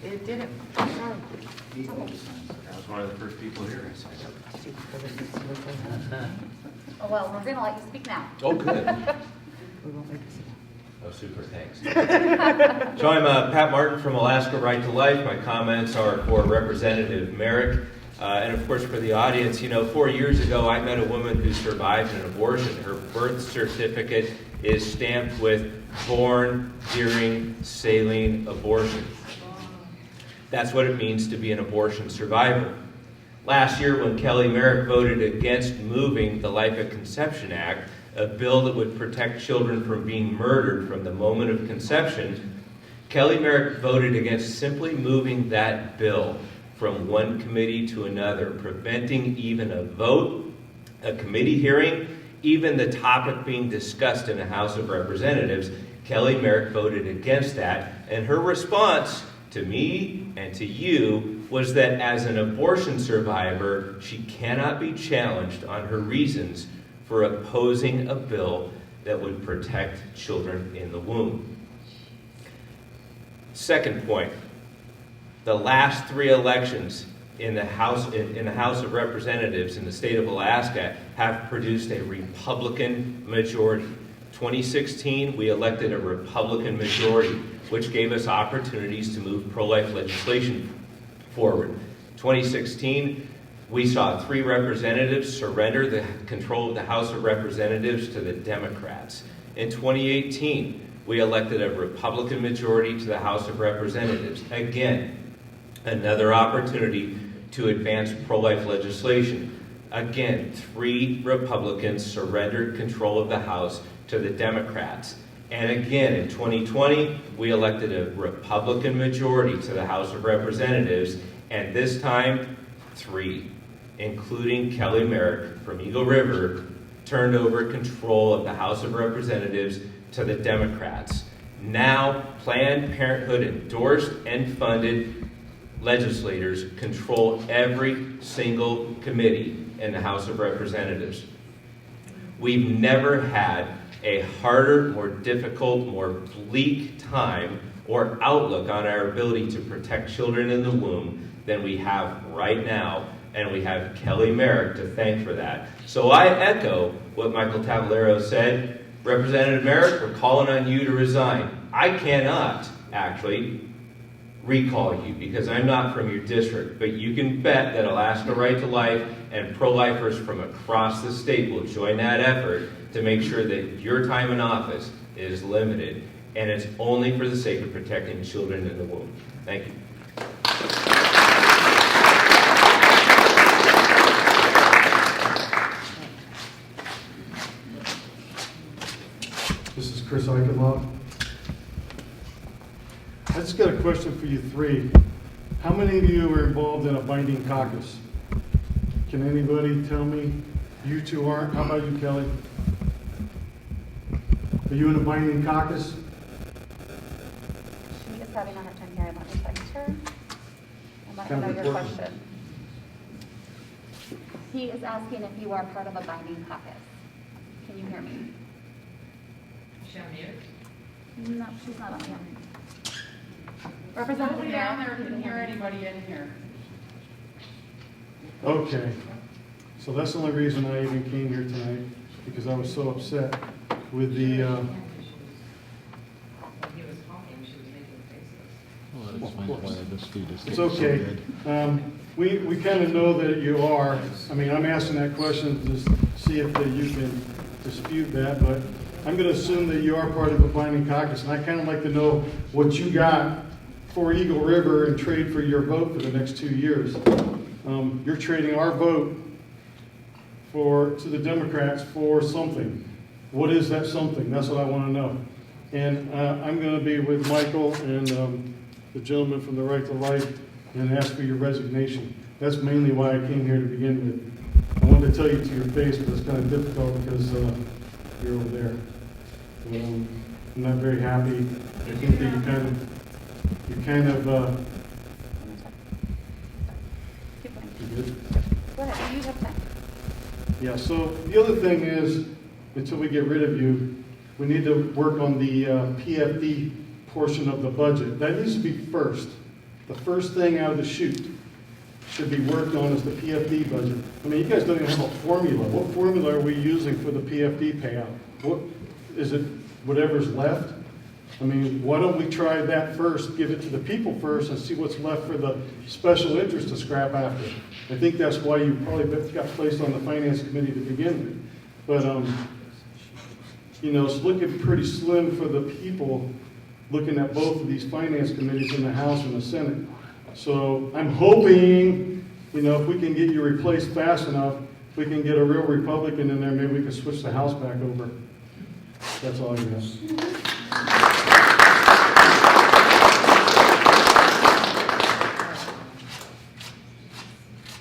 Speaker 6: It didn't. I'm sorry.
Speaker 12: I was one of the first people here. I signed up.
Speaker 9: Oh, well, we're going to let you speak now.
Speaker 12: Oh, good. Oh, super, thanks. So I'm Pat Martin from Alaska Right to Life. My comments are for Representative Merrick. And of course for the audience, 4 years ago I met a woman who survived an abortion. Her birth certificate is stamped with born during saline abortion. That's what it means to be an abortion survivor. Last year when Kelly Merrick voted against moving the Life at Conception Act, a bill that would protect children from being murdered from the moment of conception, Kelly Merrick voted against simply moving that bill from one committee to another, preventing even a vote, a committee hearing, even the topic being discussed in the House of Representatives. Kelly Merrick voted against that, and her response to me and to you was that as an abortion survivor, she cannot be challenged on her reasons for opposing a bill that would protect children in the womb. Second point, the last 3 elections in the House of Representatives in the state of Alaska have produced a Republican majority. 2016, we elected a Republican majority, which gave us opportunities to move pro-life legislation forward. 2016, we saw 3 representatives surrender the control of the House of Representatives to the Democrats. In 2018, we elected a Republican majority to the House of Representatives. Again, another opportunity to advance pro-life legislation. Again, 3 Republicans surrendered control of the House to the Democrats. And again, in 2020, we elected a Republican majority to the House of Representatives, and this time, 3, including Kelly Merrick from Eagle River, turned over control of the House of Representatives to the Democrats. Now, Planned Parenthood endorsed and funded legislators control every single committee in the House of Representatives. We've never had a harder, more difficult, more bleak time or outlook on our ability to protect children in the womb than we have right now, and we have Kelly Merrick to thank for that. So I echo what Michael Tavallero said. Representative Merrick, we're calling on you to resign. I cannot actually recall you because I'm not from your district, but you can bet that Alaska Right to Life and pro-lifers from across the state will join that effort to make sure that your time in office is limited, and it's only for the sake of protecting children in the womb. Thank you.
Speaker 13: This is Chris Eichenlaub. I just got a question for you 3. How many of you are involved in a binding caucus? Can anybody tell me? You 2 aren't. How about you, Kelly? Are you in a binding caucus?
Speaker 9: She is having a hard time hearing. Let me text her. I want to know your question. He is asking if you are part of a binding caucus. Can you hear me?
Speaker 14: Is she on mute?
Speaker 9: No, she's not on mute. Representative
Speaker 14: Nobody down there can hear anybody in here.
Speaker 13: Okay. So that's the only reason I even came here tonight, because I was so upset with the...
Speaker 14: He was talking, she was making faces.
Speaker 1: Well, that explains why this feed is
Speaker 13: It's
Speaker 1: so
Speaker 13: okay.
Speaker 1: good.
Speaker 13: We kind of know that you are. I mean, I'm asking that question to see if you can dispute that, but I'm going to assume that you are part of a binding caucus, and I kind of like to know what you got for Eagle River and trade for your vote for the next 2 years. You're trading our vote to the Democrats for something. What is that something? That's what I want to know. And I'm going to be with Michael and the gentleman from the Right to Life and ask for your resignation. That's mainly why I came here to begin with. I wanted to tell you to your face, but it's kind of difficult because you're over there. So, I'm not very happy. I think that you're kind of you good?
Speaker 9: Go ahead, you have time.
Speaker 13: Yeah, so the other thing is, until we get rid of you, we need to work on the PFD portion of the budget. That needs to be first. The first thing out of the chute should be worked on is the PFD budget. I mean, you guys don't even have a formula. What formula are we using for the PFD payout? What is it? Whatever's left? I mean, why don't we try that first, give it to the people first, and see what's left for the special interest to scrap after? I think that's why you probably got placed on the Finance Committee to begin with. But, you know, it's looking pretty slim for the people looking at both of these Finance Committees in the House and the Senate. So I'm hoping, you know, if we can get you replaced fast enough, we can get a real Republican in there, maybe we can switch the House back over. That's all I got.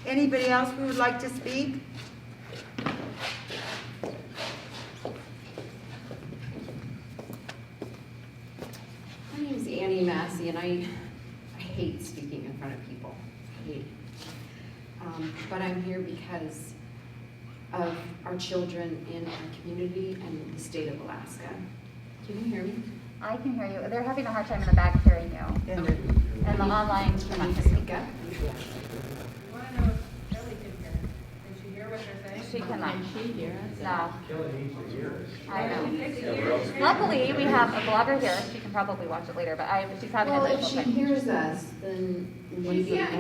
Speaker 6: Anybody else who would like to speak?
Speaker 14: My name is Annie Massey, and I hate speaking in front of people. I hate it. But I'm here because of our children in our community and the state of Alaska. Can you hear me?
Speaker 9: I can hear you. They're having a hard time in the back hearing you.
Speaker 14: Okay.
Speaker 9: And the online
Speaker 14: Can
Speaker 9: cannot
Speaker 14: you
Speaker 9: hear you.
Speaker 14: speak up?
Speaker 6: We want to know if Kelly can hear. Can she hear what
Speaker 9: She cannot. No.
Speaker 5: Killing each year.
Speaker 9: I know. Luckily, we have a blogger here. She can probably watch it later, but she's having
Speaker 14: Well,
Speaker 9: a
Speaker 14: if she
Speaker 9: difficult time.
Speaker 14: hears us, then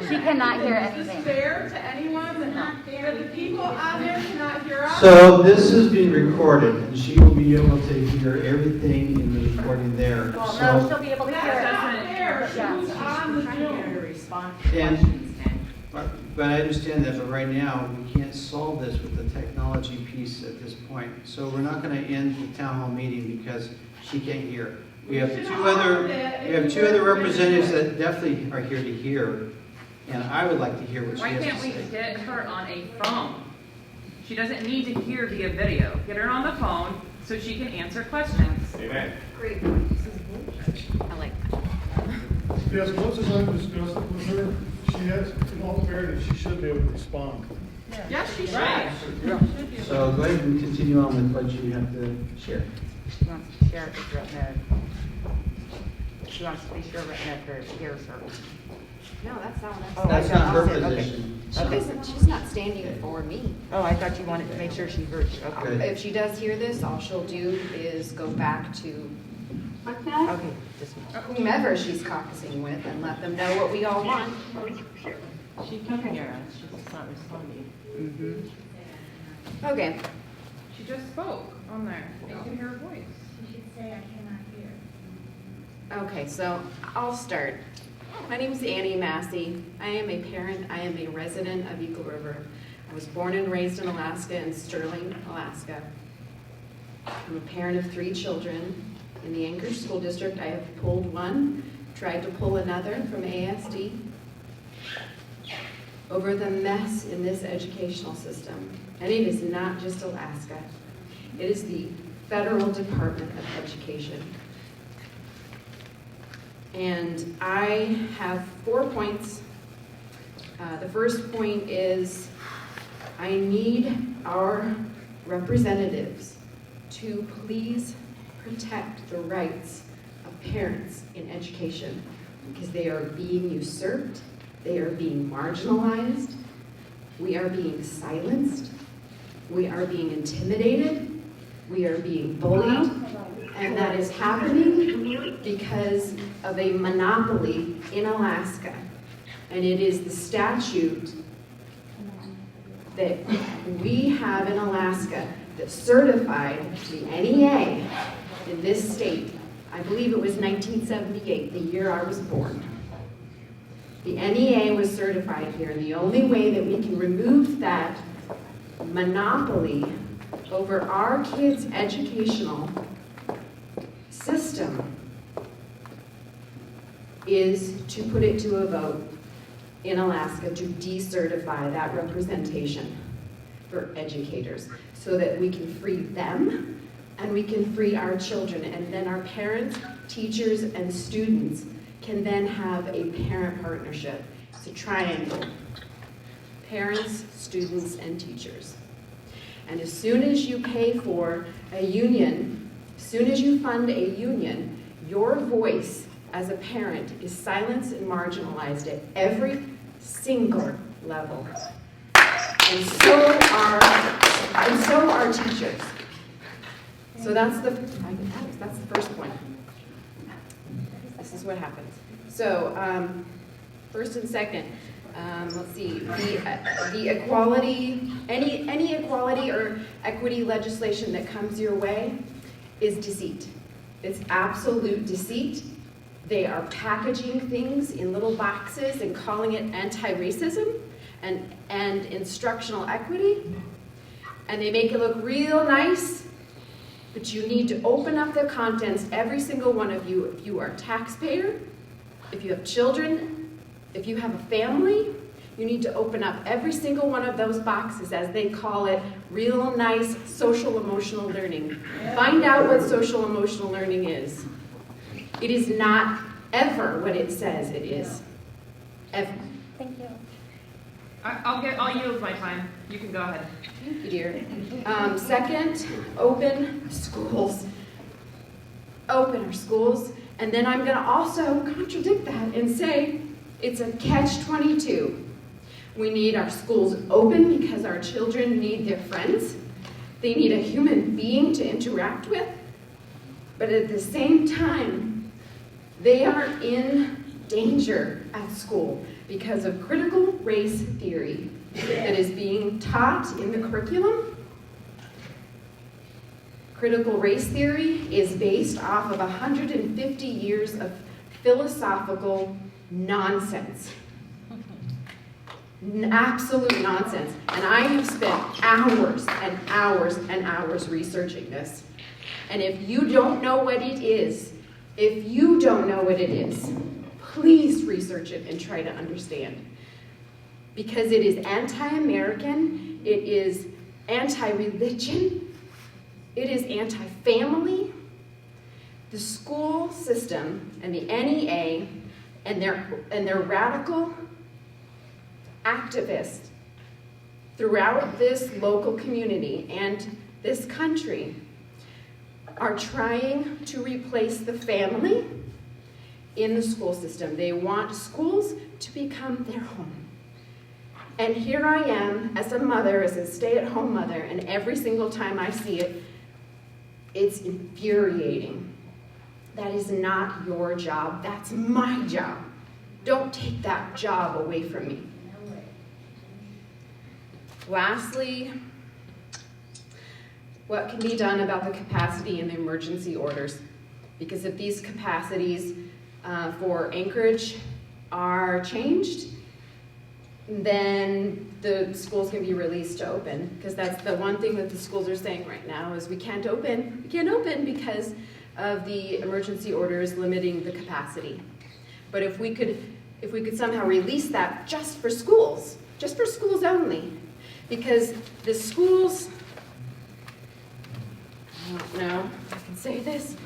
Speaker 9: She cannot hear
Speaker 6: Is
Speaker 9: anything.
Speaker 6: this fair to anyone that not fair? The people out there cannot hear us?
Speaker 4: So this is being recorded, and she will be able to hear everything in the recording there.
Speaker 9: Well,
Speaker 4: So-
Speaker 9: no, she'll be able to hear
Speaker 6: That's
Speaker 9: it.
Speaker 6: not fair. Who's on the Zoom?
Speaker 4: And, but I understand that, but right now, we can't solve this with the technology piece at this point. So we're not gonna end the town hall meeting because she can't hear. We have two other representatives that definitely are here to hear, and I would like to hear what she
Speaker 15: Why
Speaker 4: has to
Speaker 15: can't we
Speaker 4: say.
Speaker 15: get her on a phone? She doesn't need to hear via video. Get her on the phone so she can answer questions.
Speaker 12: Amen.
Speaker 14: Great.
Speaker 9: I like that.
Speaker 13: Yeah, as much as I've discussed it with her, she has, in all fairness, she should be able to respond.
Speaker 15: Yes, she should.
Speaker 4: So go ahead and continue on with what you have to share.
Speaker 16: She wants to share it with Rhett. She wants to be sure Rhett hears her.
Speaker 14: No, that's not what I'm
Speaker 16: Oh,
Speaker 14: saying.
Speaker 4: That's not her
Speaker 16: Okay.
Speaker 4: position.
Speaker 14: She's not standing for me.
Speaker 16: Oh, I thought you wanted to make sure she heard you. Okay.
Speaker 4: Okay.
Speaker 14: If she does hear this, all she'll do is go back to
Speaker 16: Okay, just
Speaker 14: whomever she's caucusing with and let them know what we all want.
Speaker 16: She can hear us, she's just not responding. Mm-hmm.
Speaker 14: Okay.
Speaker 15: She just spoke on there. You can hear her voice.
Speaker 7: She should say, I cannot hear.
Speaker 14: Okay, so I'll start. My name is Annie Massey. I am a parent. I am a resident of Eagle River. I was born and raised in Alaska, in Sterling, Alaska. I'm a parent of 3 children. In the Anchorage School District, I have pulled one, tried to pull another from ASD over the mess in this educational system. And it is not just Alaska. It is the Federal Department of Education. And I have 4 points. The first point is I need our representatives to please protect the rights of parents in education because they are being usurped, they are being marginalized, we are being silenced, we are being intimidated, we are being bullied, and that is happening because of a monopoly in Alaska. And it is the statute that we have in Alaska that certified the NEA in this state. I believe it was 1978, the year I was born. The NEA was certified here, and the only way that we can remove that monopoly over our kids' educational system is to put it to a vote in Alaska to decertify that representation for educators so that we can free them and we can free our children, and then our parents, teachers, and students can then have a parent partnership. It's a triangle. Parents, students, and teachers. And as soon as you pay for a union, as soon as you fund a union, your voice as a parent is silenced and marginalized at every single level. And so are teachers. So that's the first point. This is what happens. So first and second, let's see, the equality, any equality or equity legislation that comes your way is deceit. It's absolute deceit. They are packaging things in little boxes and calling it anti-racism and instructional equity. And they make it look real nice, but you need to open up the contents, every single one of you, if you are a taxpayer, if you have children, if you have a family, you need to open up every single one of those boxes, as they call it, real nice social emotional learning. Find out what social emotional learning is. It is not ever what it says it is. Ever.
Speaker 9: Thank you.
Speaker 15: I'll yield my time. You can go ahead.
Speaker 14: Thank you, dear. Second, open schools. Open our schools. And then I'm going to also contradict that and say it's a catch-22. We need our schools open because our children need their friends. They need a human being to interact with. But at the same time, they are in danger at school because of critical race theory that is being taught in the curriculum. Critical race theory is based off of 150 years of philosophical nonsense. Absolute nonsense. And I have spent hours and hours and hours researching this. And if you don't know what it is, please research it and try to understand. Because it is anti-American, it is anti-religion, it is anti-family. The school system and the NEA and their radical activists throughout this local community and this country are trying to replace the family in the school system. They want schools to become their home. And here I am as a mother, as a stay-at-home mother, and every single time I see it, it's infuriating. That is not your job. That's my job. Don't take that job away from me. Lastly, what can be done about the capacity and the emergency orders? Because if these capacities for Anchorage are changed, then the schools can be released to open. Because that's the one thing that the schools are saying right now is we can't open. We can't open because of the emergency orders limiting the capacity. But if we could somehow release that just for schools only, because the schools, I don't know if I can say this.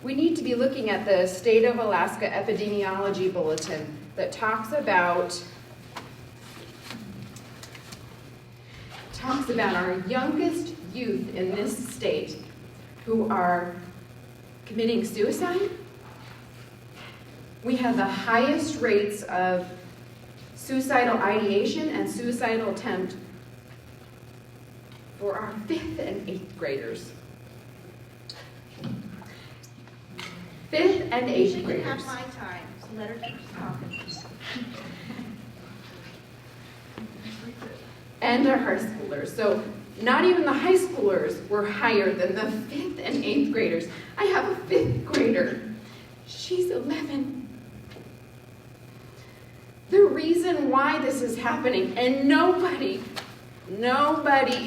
Speaker 14: We need to be looking at the State of Alaska Epidemiology Bulletin that talks about our youngest youth in this state who are committing suicide. We have the highest rates of suicidal ideation and suicidal attempt for our 5th and 8th graders. 5th and 8th graders.
Speaker 6: Have my time, so let her keep talking.
Speaker 14: And our high schoolers. So not even the high schoolers were higher than the 5th and 8th graders. I have a 5th grader. She's 11. The reason why this is happening, and nobody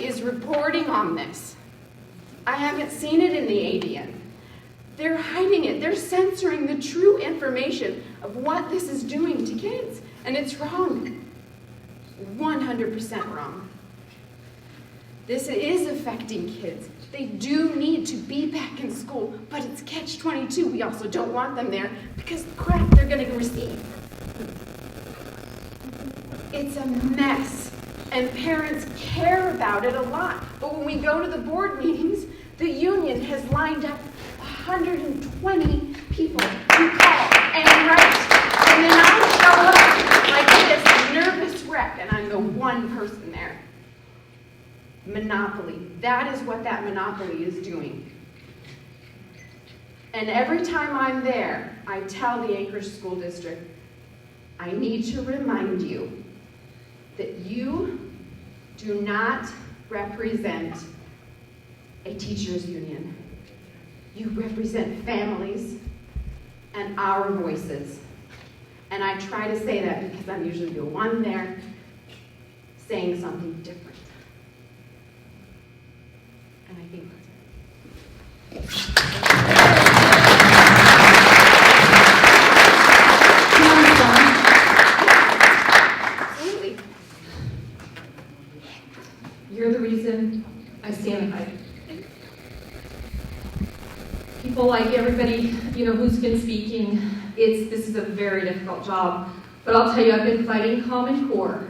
Speaker 14: is reporting on this. I haven't seen it in the ADN. They're hiding it. They're censoring the true information of what this is doing to kids. And it's wrong. 100% wrong. This is affecting kids. They do need to be back in school, but it's catch-22. We also don't want them there because the crap they're going to receive. It's a mess, and parents care about it a lot. But when we go to the board meetings, the union has lined up 120 people to call and write. And then I show up like this nervous wreck, and I'm the one person there. Monopoly. That is what that monopoly is doing. And every time I'm there, I tell the Anchorage School District, I need to remind you that you do not represent a teachers' union. You represent families and our voices. And I try to say that because I'm usually the one there saying something different. And I think that's it. Absolutely.
Speaker 3: You're the reason I stand by. People like everybody, who's been speaking, this is a very difficult job. But I'll tell you, I've been fighting Common Core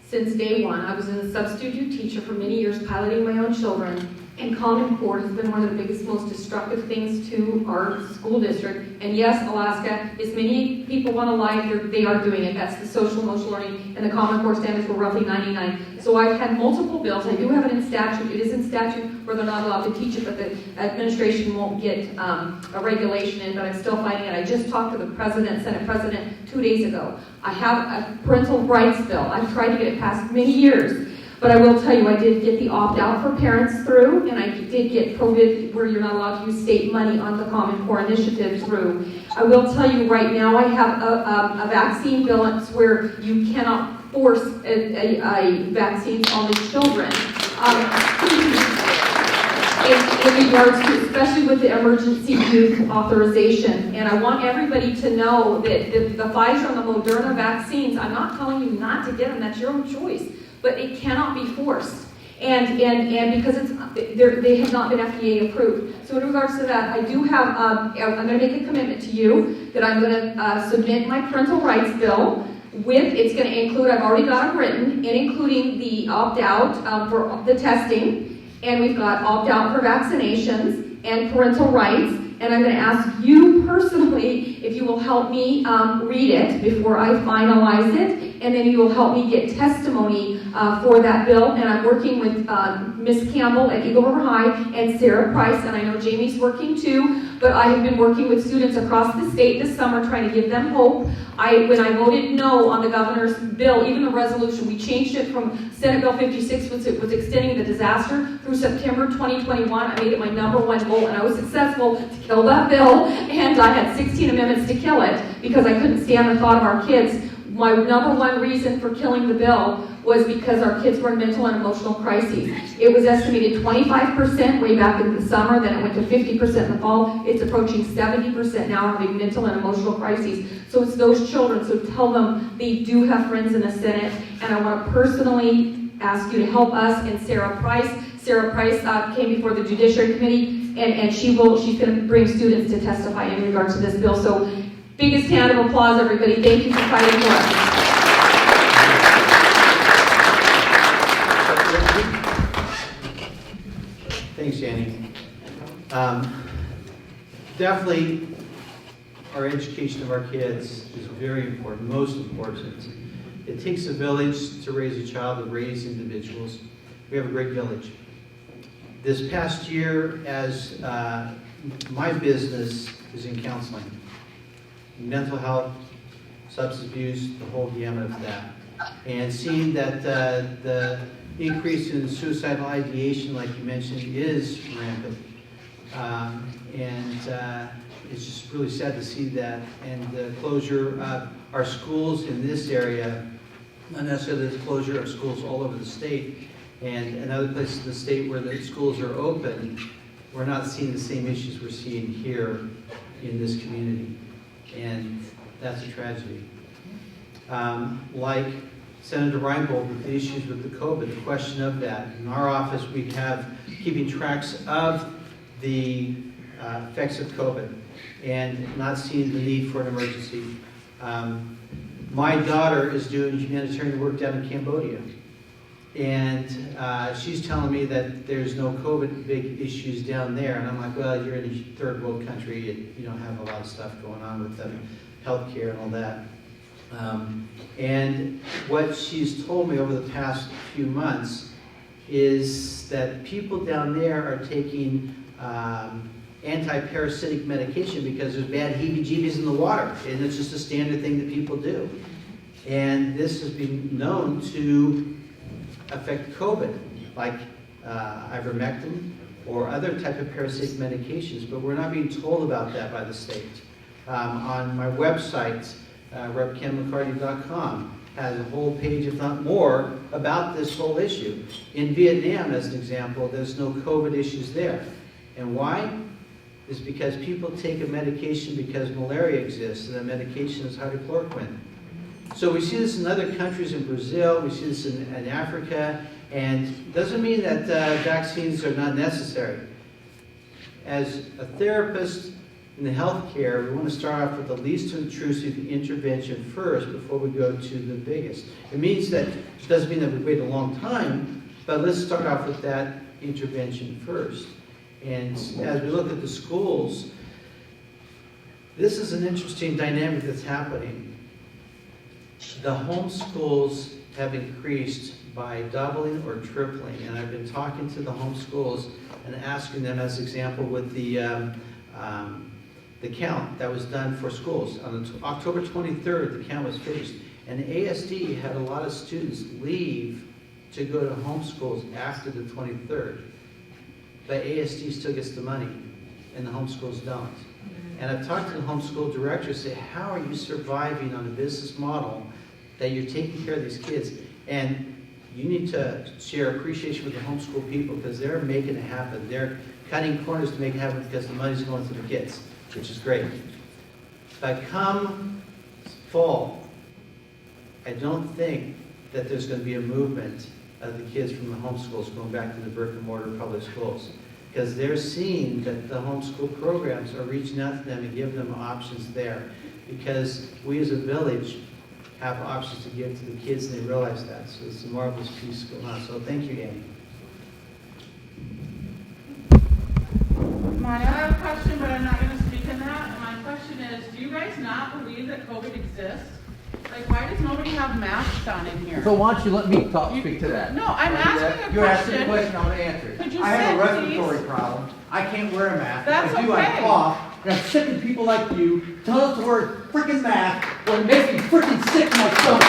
Speaker 3: since day one. I was a substitute teacher for many years, piloting my own children. And Common Core has been one of the biggest, most destructive things to our school district. And yes, Alaska, as many people want to lie, they are doing it. That's the social emotional learning, and the Common Core standards were roughly 99. So I've had multiple bills. I do have it in statute. It is in statute where they're not allowed to teach it, but the administration won't get a regulation in, but I'm still fighting it. I just talked to the president, Senate president, 2 days ago. I have a parental rights bill. I've tried to get it passed many years. But I will tell you, I did get the opt-out for parents through, and I did get COVID, where you're not allowed to use state money on the Common Core initiative through. I will tell you right now, I have a vaccine bill where you cannot force a vaccine on the children. In regards to, especially with the emergency use authorization. And I want everybody to know that the Pfizer and the Moderna vaccines, I'm not telling you not to get them, that's your own choice. But it cannot be forced, and because they have not been FDA approved. So in regards to that, I do have, I'm going to make a commitment to you that I'm going to submit my parental rights bill with, it's going to include, I've already got it written, and including the opt-out for the testing, and we've got opt-out for vaccinations and parental rights. And I'm going to ask you personally if you will help me read it before I finalize it, and then you will help me get testimony for that bill. And I'm working with Miss Campbell at Eagle River High and Sarah Price, and I know Jamie's working too, but I have been working with students across the state this summer trying to give them hope. When I voted no on the governor's bill, even the resolution, we changed it from Senate Bill 56, which was extending the disaster through September 2021. I made it my #1 goal, and I was successful to kill that bill, and I had 16 amendments to kill it because I couldn't stand the thought of our kids. My #1 reason for killing the bill was because our kids were in mental and emotional crises. It was estimated 25% way back in the summer, then it went to 50% in the fall. It's approaching 70% now having mental and emotional crises. So it's those children, so tell them they do have friends in the Senate, and I want to personally ask you to help us and Sarah Price. Sarah Price came before the Judiciary Committee, and she's going to bring students to testify in regards to this bill. So biggest hand of applause, everybody. Thank you for fighting for us.
Speaker 4: Thanks, Annie. Definitely, our education of our kids is very important, most important. It takes a village to raise a child, to raise individuals. We have a great village. This past year, as my business is in counseling, mental health, substance abuse, the whole gamut of that. And seeing that the increase in suicidal ideation, like you mentioned, is rampant. It's just really sad to see that. And the closure of our schools in this area, not necessarily the closure of schools all over the state, and in other places in the state where the schools are open, we're not seeing the same issues we're seeing here in this community. And that's a tragedy. Like Senator Reinbold with the issues with the COVID, the question of that. In our office, we have keeping tracks of the effects of COVID and not seeing the need for an emergency. My daughter is doing humanitarian work down in Cambodia. And she's telling me that there's no COVID big issues down there. And I'm like, well, you're in a third world country and you don't have a lot of stuff going on with the healthcare and all that. And what she's told me over the past few months is that people down there are taking anti-parasitic medication because there's bad heebie-jeebies in the water. And it's just a standard thing that people do. And this has been known to affect COVID, like ivermectin or other type of parasitic medications, but we're not being told about that by the state. On my website, RepKenMcCarty.com, has a whole page, if not more, about this whole issue. In Vietnam, as an example, there's no COVID issues there. And why? It's because people take a medication because malaria exists, and the medication is hydrochloroquine. So we see this in other countries, in Brazil, we see this in Africa, and it doesn't mean that vaccines are not necessary. As a therapist in the healthcare, we want to start off with the least intrusive intervention first before we go to the biggest. It means that, it doesn't mean that we wait a long time, but let's start off with that intervention first. And as we look at the schools, this is an interesting dynamic that's happening. The homeschools have increased by doubling or tripling, and I've been talking to the homeschools and asking them, as example, with the count that was done for schools. On October 23rd, the count was finished, and ASD had a lot of students leave to go to homeschools after the 23rd. But ASD still gets the money, and the homeschools don't. And I've talked to the homeschool directors, say, how are you surviving on a business model that you're taking care of these kids? And you need to share appreciation with the homeschool people because they're making it happen. They're cutting corners to make it happen because the money's going to the kids, which is great. But come fall, I don't think that there's going to be a movement of the kids from the homeschools going back to the brick and mortar public schools, because they're seeing that the homeschool programs are reaching out to them and giving them options there, because we as a village have options to give to the kids and they realize that. So it's a marvelous piece going on. So thank you, Annie.
Speaker 15: I have a question, but I'm not going to speak in that. And my question is, do you guys not believe that COVID exists? Like, why does nobody have masks on in here?
Speaker 17: So why don't you let me speak to that?
Speaker 15: No, I'm asking a question.
Speaker 17: You're asking a question, I'm going to answer it.
Speaker 15: Could you
Speaker 17: I have a
Speaker 15: sit,
Speaker 17: respiratory
Speaker 15: please?
Speaker 17: problem. I can't wear a mask.
Speaker 15: That's
Speaker 17: if I do,
Speaker 15: okay.
Speaker 17: I cough. And I'm sick of people like you telling us to wear a freaking mask when it makes me freaking sick to my stomach.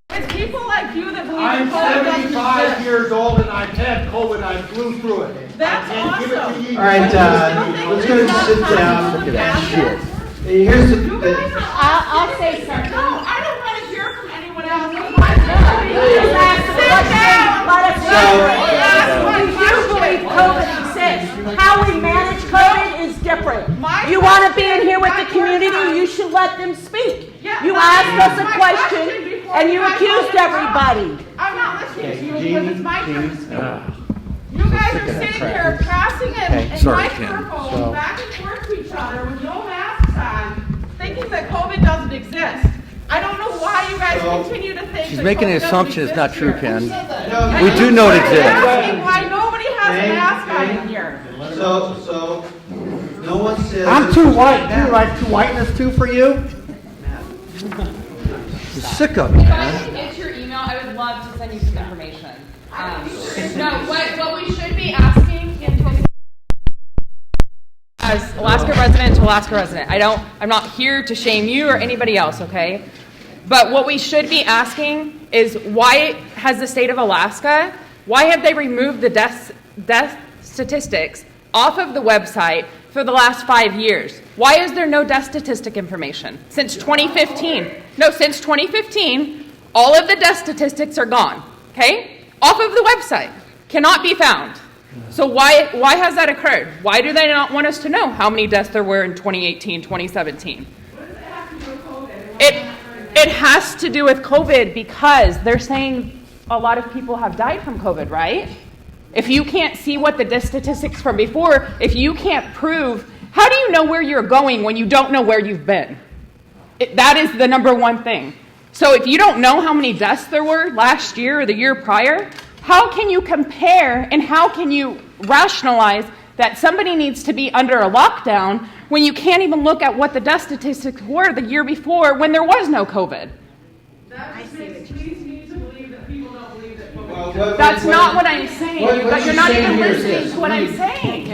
Speaker 15: It's people like you that believe
Speaker 11: I'm
Speaker 15: COVID doesn't
Speaker 11: 75
Speaker 15: exist.
Speaker 11: years old and I've had COVID. I flew through it.
Speaker 15: That's
Speaker 11: I can't give it
Speaker 15: awesome.
Speaker 11: to you.
Speaker 4: All right, let's go and sit down.
Speaker 11: Look at that shit.
Speaker 4: Here's the
Speaker 15: I'll say something. No, I don't want to hear from anyone else.
Speaker 18: We do believe COVID exists. How we manage COVID is different. You want to be in here with the community, you should let them speak. You asked us a question and you accused everybody.
Speaker 15: I'm not listening to you because it's my turn to speak. You guys are sitting here passing and microphones back and forth to each other with no masks on, thinking that COVID doesn't exist. I don't know why you guys continue to think
Speaker 17: She's
Speaker 15: that
Speaker 17: making
Speaker 15: COVID
Speaker 17: an assumption it's not true,
Speaker 15: doesn't
Speaker 17: Ken.
Speaker 15: exist.
Speaker 17: We do know it
Speaker 15: I'm
Speaker 17: exists.
Speaker 15: asking why nobody has a mask on in here.
Speaker 4: So no one says.
Speaker 17: I'm too white, too. Like too whiteness too for you? I'm sick of it,
Speaker 19: If I
Speaker 17: man.
Speaker 19: can get your email, I would love to send you some information. No, what we should be asking as Alaska resident to Alaska resident. I'm not here to shame you or anybody else, okay? But what we should be asking is why has the state of Alaska, why have they removed the death statistics off of the website for the last 5 years? Why is there no death statistic information? Since 2015. No, since 2015, all of the death statistics are gone, okay? Off of the website. Cannot be found. So why has that occurred? Why do they not want us to know how many deaths there were in 2018, 2017? It has to do with COVID because they're saying a lot of people have died from COVID, right? If you can't see what the death statistics from before, if you can't prove, how do you know where you're going when you don't know where you've been? That is the number one thing. So if you don't know how many deaths there were last year or the year prior, how can you compare and how can you rationalize that somebody needs to be under a lockdown when you can't even look at what the death statistics were the year before when there was no COVID?
Speaker 15: That makes me to believe that people don't believe that COVID
Speaker 19: That's not what I'm saying. But you're not even listening
Speaker 15: this?
Speaker 19: to what I'm saying.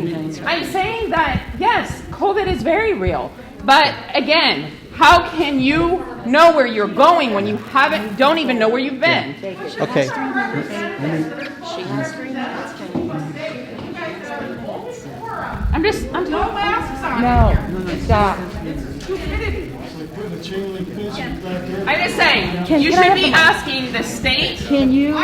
Speaker 19: I'm saying that, yes, COVID is very real. But again, how can you know where you're going when you don't even know where you've been?
Speaker 17: Okay.
Speaker 19: I'm
Speaker 15: no masks on.
Speaker 19: No, stop.
Speaker 15: Stupidity.
Speaker 19: I'm just saying, you should be asking the state.
Speaker 18: Can you?
Speaker 19: Can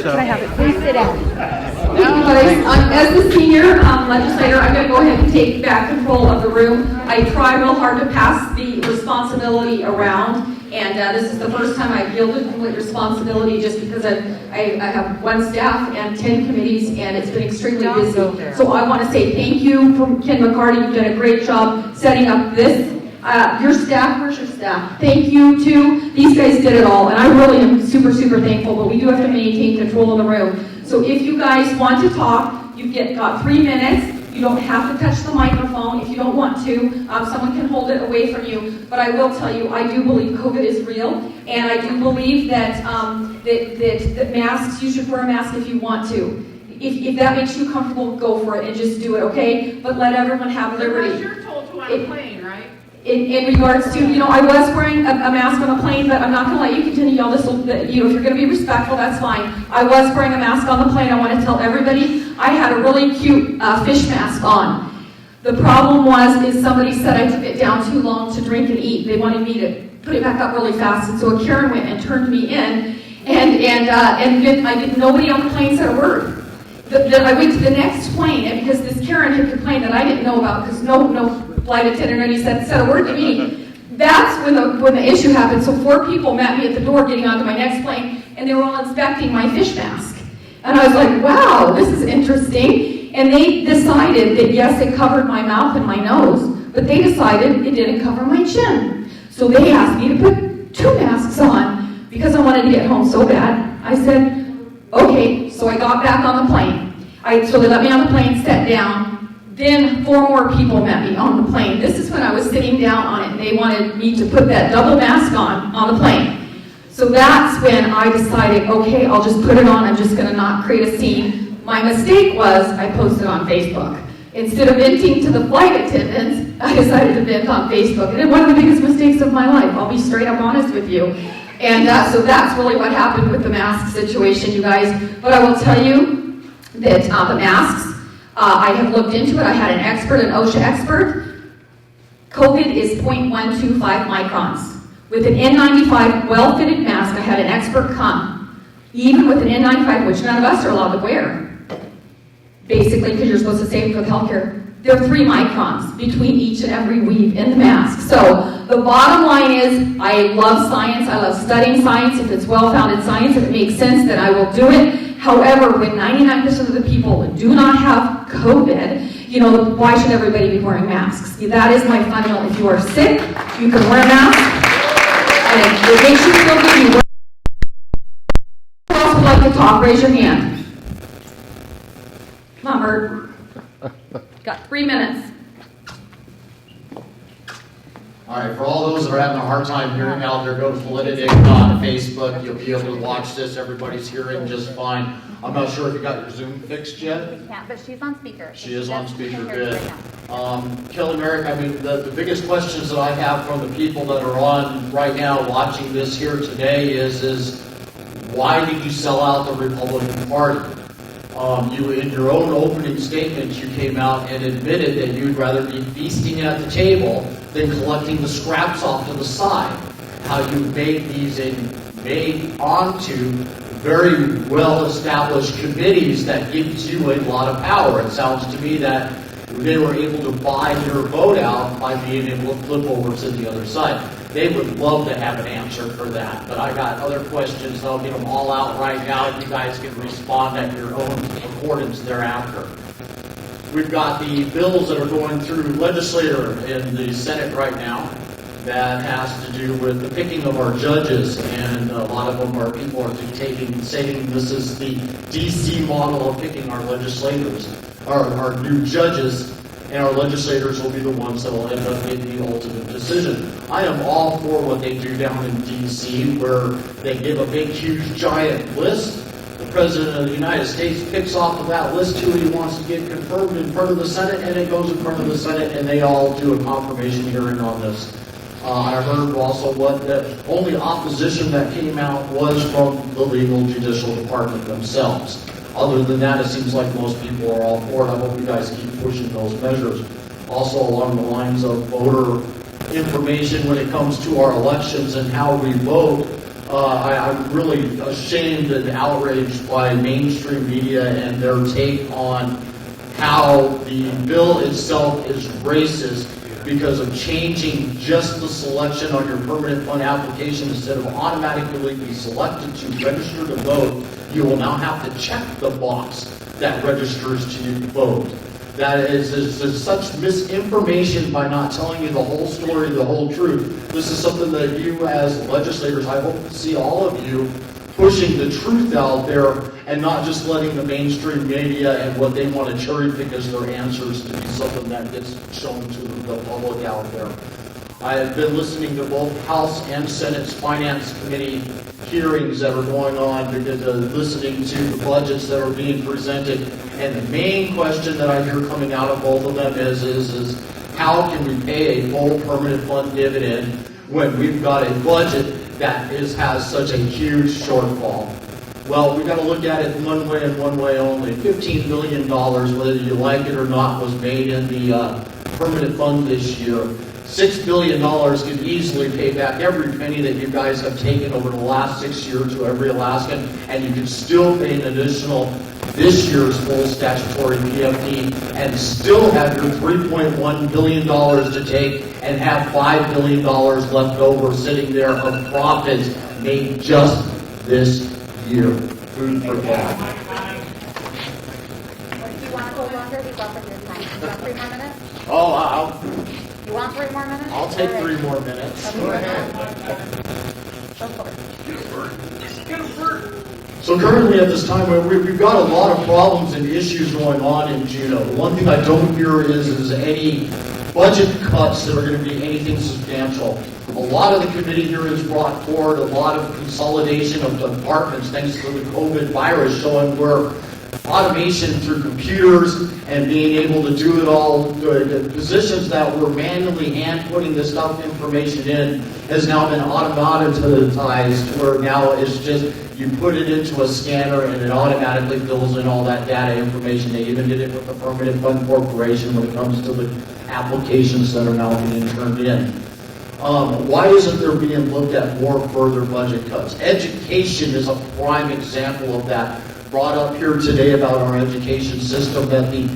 Speaker 18: I have it? Please sit down.
Speaker 3: Thank you guys. As the senior legislator, I'm going to go ahead and take back control of the room. I try real hard to pass the responsibility around, and this is the first time I've yielded complete responsibility just because I have one staff and 10 committees, and it's been extremely busy. So I want to say thank you from Ken McCarty. You've done a great job setting up this Your staff, where's your staff? Thank you too. These guys did it all, and I really am super, super thankful, but we do have to maintain control of the room. So if you guys want to talk, you've got 3 minutes. You don't have to touch the microphone if you don't want to. Someone can hold it away from you. But I will tell you, I do believe COVID is real, and I do believe that that masks, you should wear a mask if you want to. If that makes you comfortable, go for it and just do it, okay? But let everyone have liberty.
Speaker 15: Unless you're told to on a plane, right?
Speaker 3: In regards to, I was wearing a mask on a plane, but I'm not going to let you continue all this. If you're going to be respectful, that's fine. I was wearing a mask on the plane. I want to tell everybody I had a really cute fish mask on. The problem is somebody said I took it down too long to drink and eat. They wanted me to put it back up really fast, and so a Karen went and turned me in, and nobody on the plane said a word. Then I went to the next plane, and because this Karen had complained that I didn't know about, because no flight attendant or any said a word to me. That's when the issue happened. So 4 people met me at the door getting onto my next plane, and they were all inspecting my fish mask. And I was like, wow, this is interesting. And they decided that yes, it covered my mouth and my nose, but they decided it didn't cover my chin. So they asked me to put 2 masks on because I wanted to get home so bad. I said, okay, so I got back on the plane. So they let me on the plane, sat down. Then 4 more people met me on the plane. This is when I was sitting down on it, and they wanted me to put that double mask on the plane. So that's when I decided, okay, I'll just put it on. I'm just going to not create a scene. My mistake was I posted on Facebook. Instead of venting to the flight attendants, I decided to vent on Facebook. And it's one of the biggest mistakes of my life. I'll be straight up honest with you. And so that's really what happened with the mask situation, you guys. But I will tell you that the masks, I have looked into it. I had an expert, an OSHA expert. COVID is 0.125 microns. With an N95 well-fitted mask, I had an expert come. Even with an N95, which none of us are allowed to wear, basically because you're supposed to save it with healthcare, there are 3 microns between each and every weave in the mask. So the bottom line is, I love science. I love studying science. If it's well-founded science, if it makes sense, then I will do it. However, when 99% of the people do not have COVID, why should everybody be wearing masks? That is my fundamental. If you are sick, you can wear a mask, and it makes you feel good. Who else would like to talk? Raise your hand. Come on, Bert. Got 3 minutes.
Speaker 11: All right, for all those that are having a hard time hearing out there, go to Politadick on Facebook. You'll be able to watch this. Everybody's hearing just fine. I'm not sure if you got your Zoom fixed yet.
Speaker 9: Yeah, but she's on speaker.
Speaker 11: She is on speaker, good. Kelly, Merrick, the biggest questions that I have from the people that are on right now watching this here today is why did you sell out the Republican Party? You, in your own opening statement, you came out and admitted that you'd rather be feasting at the table than collecting the scraps off to the side. How you made these made onto very well-established committees that gives you a lot of power. It sounds to me that they were able to buy your vote out by being able to flip over to the other side. They would love to have an answer for that, but I got other questions. I'll get them all out right now, and you guys can respond at your own accordance thereafter. We've got the bills that are going through legislator in the Senate right now that has to do with the picking of our judges, and a lot of them are people are saying this is the DC model of picking our legislators, our new judges. And our legislators will be the ones that will end up making the ultimate decision. I am all for what they do down in D.C., where they give a big, huge, giant list. The President of the United States picks off of that list who he wants to get confirmed in front of the Senate, and it goes in front of the Senate, and they all do a confirmation hearing on this. I heard also what the only opposition that came out was from the legal judicial department themselves. Other than that, it seems like most people are all for it. I hope you guys keep pushing those measures. Also along the lines of voter information when it comes to our elections and how we vote, I'm really ashamed and outraged by mainstream media and their take on how the bill itself is racist because of changing just the selection on your permanent fund application. Instead of automatically be selected to register to vote, you will now have to check the box that registers to you to vote. that is such misinformation by not telling you the whole story, the whole truth. This is something that you as legislators, I hope to see all of you pushing the truth out there and not just letting the mainstream media and what they want to cherry pick as their answers to be something that gets shown to the public out there. I have been listening to both House and Senate's Finance Committee hearings that are going on, because listening to the budgets that are being presented. And the main question that I hear coming out of both of them is how can we pay a full permanent fund dividend when we've got a budget that has such a huge shortfall? Well, we've got to look at it one way and one way only. $15 million, whether you like it or not, was made in the permanent fund this year. $6 billion could easily pay back every penny that you guys have taken over the last 6 years to every Alaskan, and you could still pay an additional this year's full statutory PFD and still have your $3.1 billion to take and have $5 billion left over sitting there of profits made just this year. Food for thought.
Speaker 9: Do you want to go longer? We've offered your time. You want 3 more minutes?
Speaker 11: Oh,
Speaker 9: You want 3 more minutes?
Speaker 11: I'll take 3 more minutes.
Speaker 9: Go for it.
Speaker 11: So currently at this time, we've got a lot of problems and issues going on in Juneau. The one thing I don't hear is any budget cuts that are going to be anything substantial. A lot of the committee here has brought forward a lot of consolidation of departments thanks to the COVID virus, showing where automation through computers and being able to do it all, the positions that were manually hand-putting this stuff information in has now been automatized, where now it's just you put it into a scanner and it automatically fills in all that data information. They even did it with the Permanent Fund Corporation when it comes to the applications that are now being turned in. Why isn't there being looked at more further budget cuts? Education is a prime example of that. Brought up here today about our education system, that the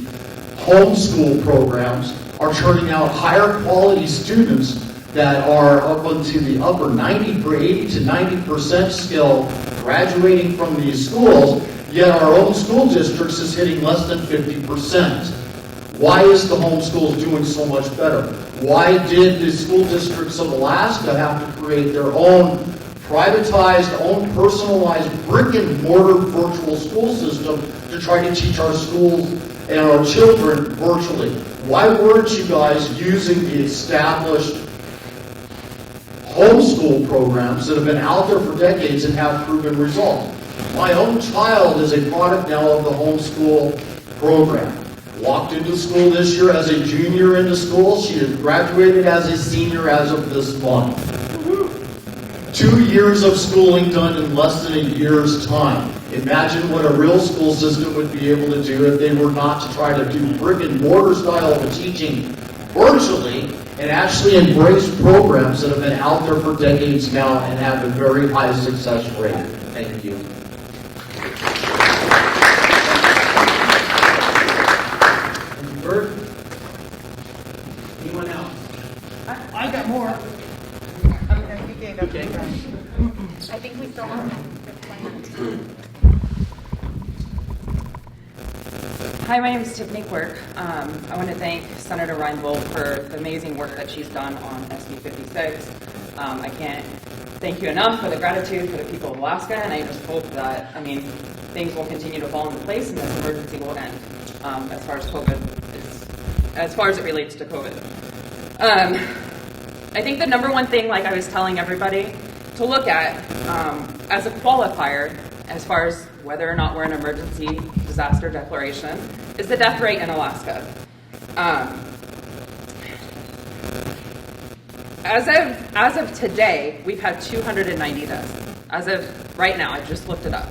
Speaker 11: homeschool programs are turning out higher quality students that are up into the upper 80 to 90% skill graduating from these schools, yet our own school districts is hitting less than 50%. Why is the homeschools doing so much better? Why did the school districts of Alaska have to create their own privatized, own personalized brick-and-mortar virtual school system to try to teach our schools and our children virtually? Why weren't you guys using the established homeschool programs that have been out there for decades and have proven results? My own child is a product now of the homeschool program. Walked into school this year as a junior into school. She has graduated as a senior as of this month. 2 years of schooling done in less than a year's time. Imagine what a real school system would be able to do if they were not to try to do brick and mortar style of teaching virtually and actually embrace programs that have been out there for decades now and have a very high success rate. Thank you.
Speaker 17: Thank you, Bert. Anyone else? I got more.
Speaker 9: I think we still have time.
Speaker 19: Hi, my name is Tiffany Quirk. I want to thank Senator Reinbold for the amazing work that she's done on SB 56. I can't thank you enough for the gratitude for the people of Alaska, and I just hope that, things will continue to fall into place and this emergency will end as far as it relates to COVID. I think the number one thing, like I was telling everybody, to look at as a qualifier as far as whether or not we're an emergency disaster declaration is the death rate in Alaska. As of today, we've had 290 deaths. As of right now, I just looked it up.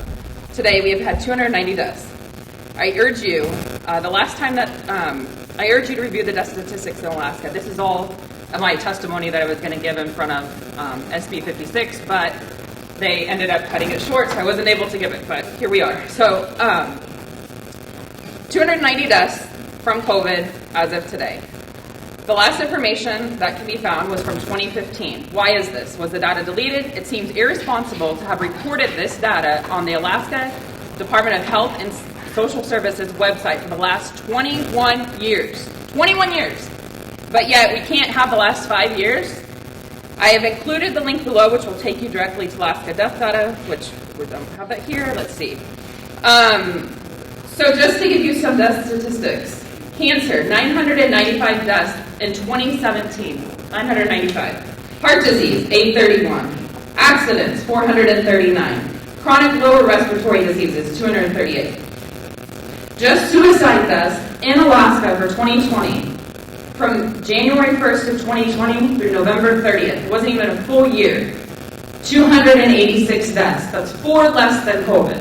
Speaker 19: Today, we have had 290 deaths. I urge you, the last time that, I urge you to review the death statistics in Alaska. This is all my testimony that I was going to give in front of SB 56, but they ended up cutting it short, so I wasn't able to give it, but here we are. So, 290 deaths from COVID as of today. The last information that can be found was from 2015. Why is this? Was the data deleted? It seems irresponsible to have reported this data on the Alaska Department of Health and Social Services website for the last 21 years. 21 years. But yet we can't have the last 5 years. I have included the link below, which will take you directly to Alaska death data, which we don't have that here. Let's see. So just to give you some death statistics. Cancer, 995 deaths in 2017. 995. Heart disease, 831. Accidents, 439. Chronic lower respiratory diseases, 238. Just suicide deaths in Alaska for 2020, from January 1st of 2020 through November 30th, it wasn't even a full year, 286 deaths. That's 4 less than COVID.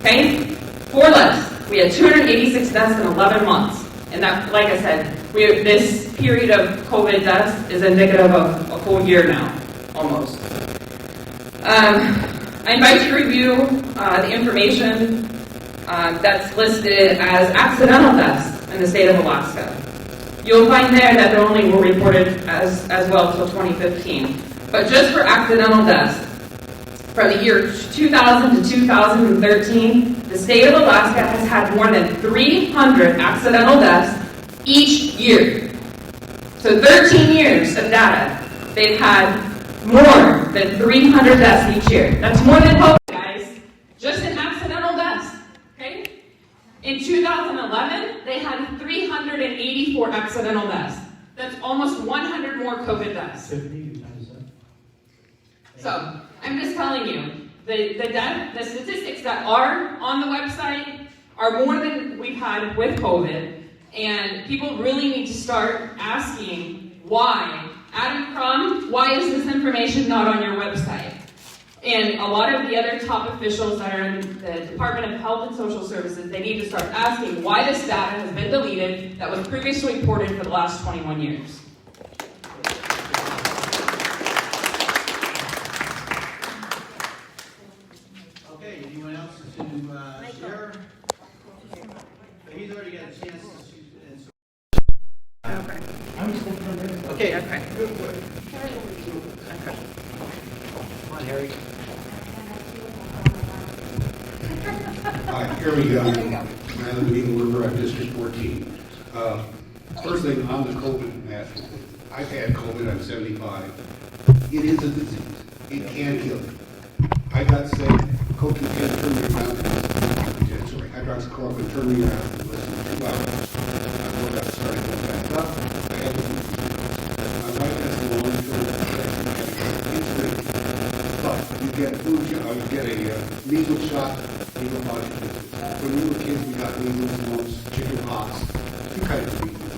Speaker 19: Okay? 4 less. We had 286 deaths in 11 months. And that, like I said, this period of COVID deaths is indicative of a full year now, almost. I invite you to review the information that's listed as accidental deaths in the state of Alaska. You'll find there that they only were reported as well until 2015. But just for accidental deaths, from the year 2000 to 2013, the state of Alaska has had more than 300 accidental deaths each year. So 13 years of data, they've had more than 300 deaths each year. That's more than COVID, guys. Just in accidental deaths. Okay? In 2011, they had 384 accidental deaths. That's almost 100 more COVID deaths. So, I'm just telling you, the statistics that are on the website are more than we've had with COVID, and people really need to start asking why. Adam Crum, why is this information not on your website? And a lot of the other top officials that are in the Department of Health and Social Services, they need to start asking why this data has been deleted that was previously reported for the last 21 years.
Speaker 4: Okay, anyone else to share? He's already got a chance to
Speaker 19: Okay.
Speaker 4: Okay.
Speaker 19: Okay.
Speaker 4: Come on, Harry.
Speaker 20: Hi, here we go. I live in Eagle River, I'm District 14. First thing on the COVID mask, I've had COVID, I'm 75. It is a disease. It can kill you. I got sick, COVID can turn me around. Sorry, hydroxychloroquine turned me around in less than 2 hours. I got started going back up. I had to my wife has a long-term infection. But you get flu shot, you get a measles shot, you go out. When we were kids, we got measles, mumps, chicken pox, two kinds of measles.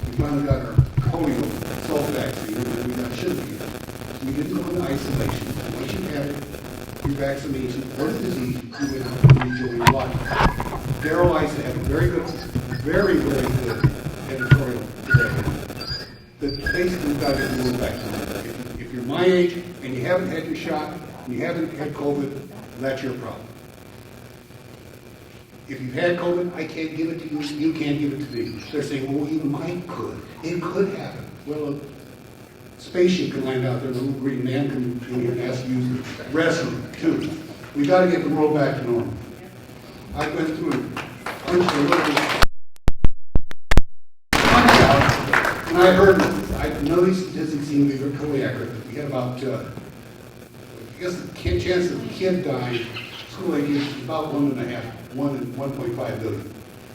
Speaker 20: We finally got our polio, salt vaccine, and then we got sugar. We didn't go into isolation. Once you had it, your vaccination or the disease, you went out and enjoy your life. Daryl Issa had a very good editorial today. That basically got to go back to if you're my age and you haven't had your shot, and you haven't had COVID, that's your problem. If you've had COVID, I can't give it to you, you can't give it to me. They're saying, well, you might could. It could happen. Well, a spaceship can land out there, the little green man can come here and ask you to use the restroom, too. We got to get the world back to normal. I went through and punched a little and I heard, I know these statistics seem to be totally accurate. We had about, I guess the chance of a kid dying, school age is about 1.5 and 1.5 billion.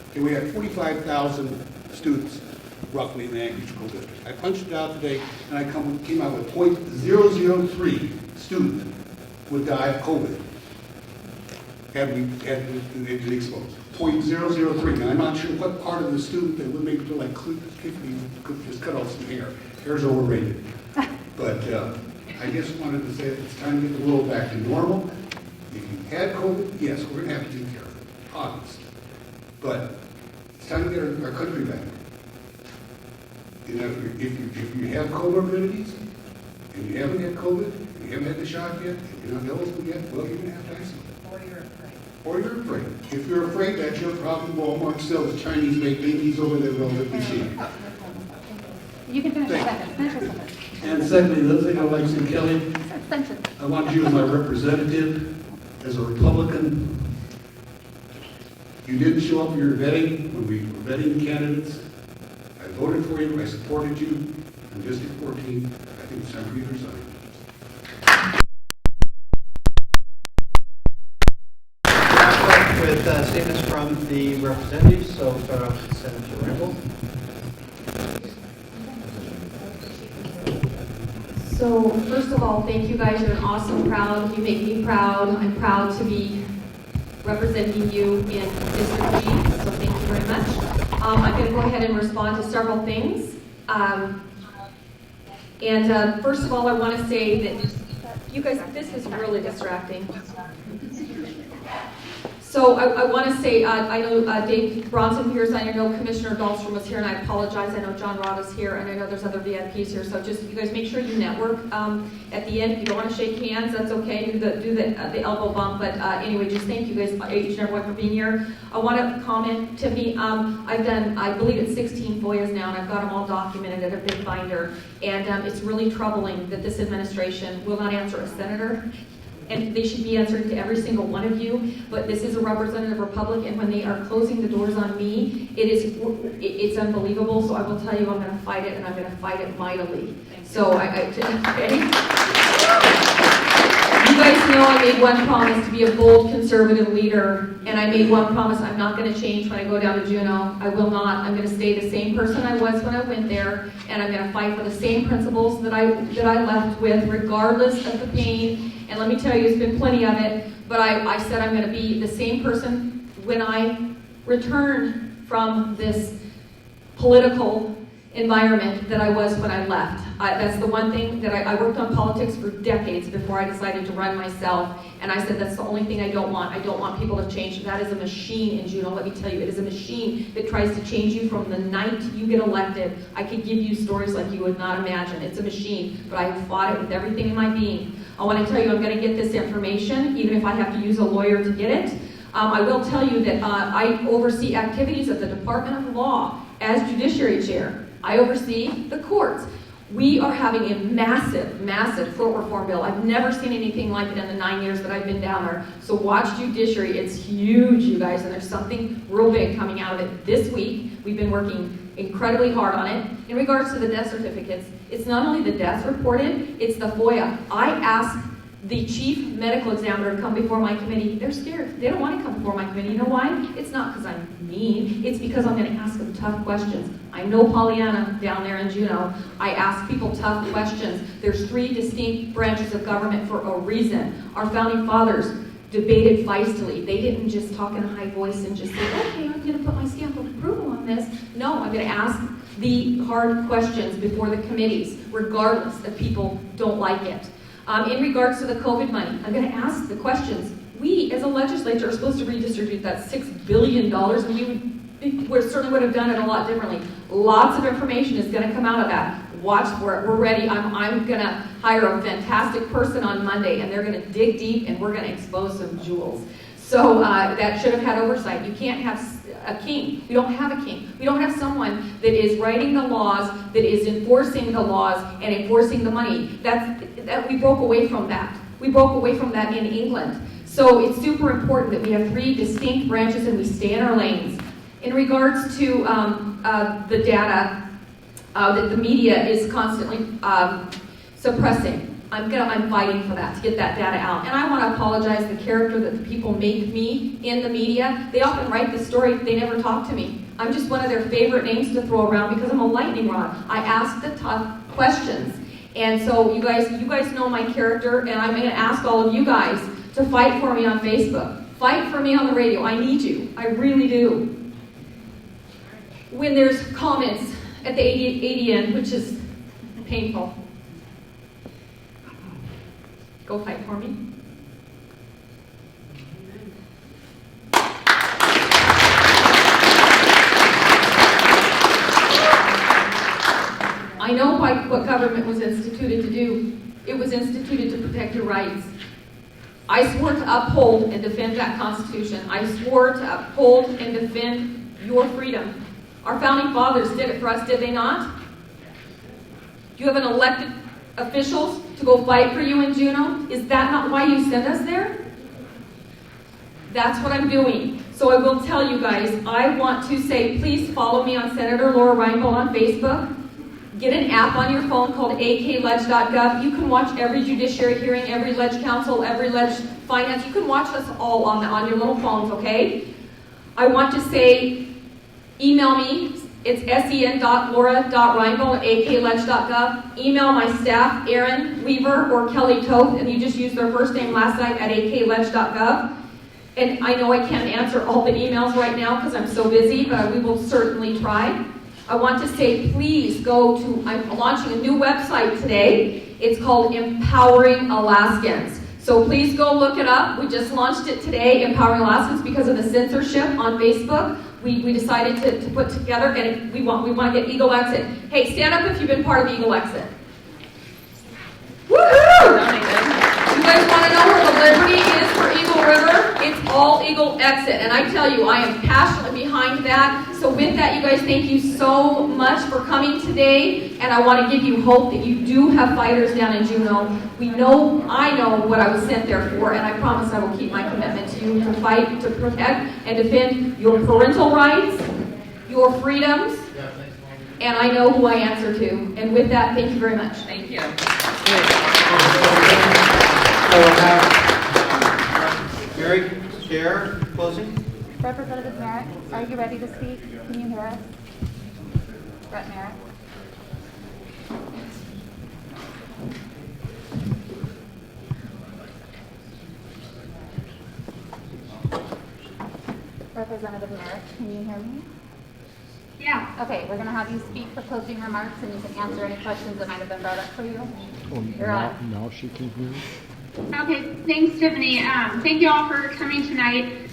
Speaker 20: Okay, we had 45,000 students roughly in the Anchorage School District. I punched it out today and I came out with 0.003 student would die of COVID had it exposed. 0.003. Now I'm not sure what part of the student that would make it feel like could just cut off some hair. Hair's overrated. But I just wanted to say that it's time to get the world back to normal. If you had COVID, yes, we're going to have to take care of it. Obvious. But it's time to get our country back. You know, if you have comorbidities and you haven't had COVID, and you haven't had the shot yet, and you're not eligible yet, well, you're going to have to isolate. Or you're afraid. If you're afraid, that's your problem. Walmart sells Chinese made babies over there relatively cheap.
Speaker 9: You can finish your sentence. Finish your sentence.
Speaker 17: And secondly, the other thing I'd like to say, Kelly, I want you as my representative, as a Republican,
Speaker 20: You didn't show up for your vetting when we were vetting candidates. I voted for you, I supported you in District 14. I think it's time for you to resign.
Speaker 4: With statements from the representatives, so we'll start off with Senator Reinbold.
Speaker 3: So first of all, thank you guys. You're an awesome crowd. You make me proud. I'm proud to be representing you in District G, so thank you very much. I'm going to go ahead and respond to several things. First of all, I want to say that you guys, this is really distracting. So I want to say, I know Dave Bronson here, I know Commissioner Dahlstrom was here, and I apologize. I know John Rod is here, and I know there's other VIPs here. So just, you guys make sure you network at the end. If you don't want to shake hands, that's okay. Do the elbow bump. But anyway, just thank you guys, each and everyone, for being here. I want to comment, Tiffany, I've done, I believe it's 16 FOIAs now, and I've got them all documented in a big binder. And it's really troubling that this administration will not answer a senator. And they should be answering to every single one of you, but this is a representative republic, and when they are closing the doors on me, it's unbelievable. So I will tell you, I'm going to fight it, and I'm going to fight it mightily. So you guys know I made one promise to be a bold conservative leader, and I made one promise I'm not going to change when I go down to Juneau. I will not. I'm going to stay the same person I was when I went there, and I'm going to fight for the same principles that I left with, regardless of the pain. And let me tell you, it's been plenty of it, but I said I'm going to be the same person when I return from this political environment that I was when I left. That's the one thing that I worked on politics for decades before I decided to run myself, and I said that's the only thing I don't want. I don't want people to change. That is a machine in Juneau, let me tell you. It is a machine that tries to change you from the night you get elected. I could give you stories like you would not imagine. It's a machine, but I fought it with everything in my being. I want to tell you, I'm going to get this information, even if I have to use a lawyer to get it. I will tell you that I oversee activities of the Department of Law as Judiciary Chair. I oversee the courts. We are having a massive, massive court reform bill. I've never seen anything like it in the 9 years that I've been down there. So watch Judiciary. It's huge, you guys, and there's something real big coming out of it this week. We've been working incredibly hard on it. In regards to the death certificates, it's not only the deaths reported, it's the FOIA. I asked the chief medical examiner to come before my committee. They're scared. They don't want to come before my committee. You know why? It's not because I'm mean. It's because I'm going to ask them tough questions. I'm no Pollyanna down there in Juneau. I ask people tough questions. There's 3 distinct branches of government for a reason. Our founding fathers debated feistily. They didn't just talk in a high voice and just say, okay, I'm going to put my stamp of approval on this. No, I'm going to ask the hard questions before the committees, regardless if people don't like it. In regards to the COVID money, I'm going to ask the questions. We, as a legislature, are supposed to redistribute that $6 billion, and we certainly would have done it a lot differently. Lots of information is going to come out of that. Watch for it. We're ready. I'm going to hire a fantastic person on Monday, and they're going to dig deep, and we're going to expose some jewels. So that should have had oversight. You can't have a king. We don't have a king. We don't have someone that is writing the laws, that is enforcing the laws and enforcing the money. That we broke away from that. We broke away from that in England. So it's super important that we have 3 distinct branches and we stay in our lanes. In regards to the data that the media is constantly suppressing, I'm fighting for that, to get that data out. And I want to apologize the character that the people make me in the media. They often write the story, they never talk to me. I'm just one of their favorite names to throw around because I'm a lightning rod. I ask the tough questions. And so you guys know my character, and I'm going to ask all of you guys to fight for me on Facebook. Fight for me on the radio. I need you. I really do. When there's comments at the ADN, which is painful, go fight for me. I know what government was instituted to do. It was instituted to protect your rights. I swore to uphold and defend that Constitution. I swore to uphold and defend your freedom. Our founding fathers did it for us, did they not? Do you have an elected officials to go fight for you in Juneau? Is that not why you sent us there? That's what I'm doing. So I will tell you guys, I want to say, please follow me on Senator Lora Reinbold on Facebook. Get an app on your phone called akleg.gov. You can watch every judiciary hearing, every leg council, every leg finance. You can watch us all on your little phones, okay? I want to say, email me. It's sen.lora.reinbold@akleg.gov. Email my staff, Aaron Weaver or Kelly Toth, and you just use their first name, last name at akleg.gov. And I know I can't answer all the emails right now because I'm so busy, but we will certainly try. I want to say, please go to, I'm launching a new website today. It's called Empowering Alaskans. So please go look it up. We just launched it today, Empowering Alaskans, because of the censorship on Facebook. We decided to put together, and we want to get Eagle Exit. Hey, stand up if you've been part of Eagle Exit. Woohoo! You guys want to know where the liberty is for Eagle River? It's all Eagle Exit. And I tell you, I am passionately behind that. So with that, you guys, thank you so much for coming today. And I want to give you hope that you do have fighters down in Juneau. I know what I was sent there for, and I promise I will keep my commitment to you to fight, to protect, and defend your parental rights, your freedoms, and I know who I answer to. And with that, thank you very much.
Speaker 19: Thank you.
Speaker 4: Merrick, Chair, closing.
Speaker 9: Representative Merrick, are you ready to speak? Can you hear us? Brett Merrick. Representative Merrick, can you hear me?
Speaker 7: Yeah.
Speaker 9: Okay, we're going to have you speak for closing remarks, and you can answer any questions that might have been brought up for you.
Speaker 1: Now she can hear.
Speaker 7: Okay, thanks, Tiffany. Thank you all for coming tonight.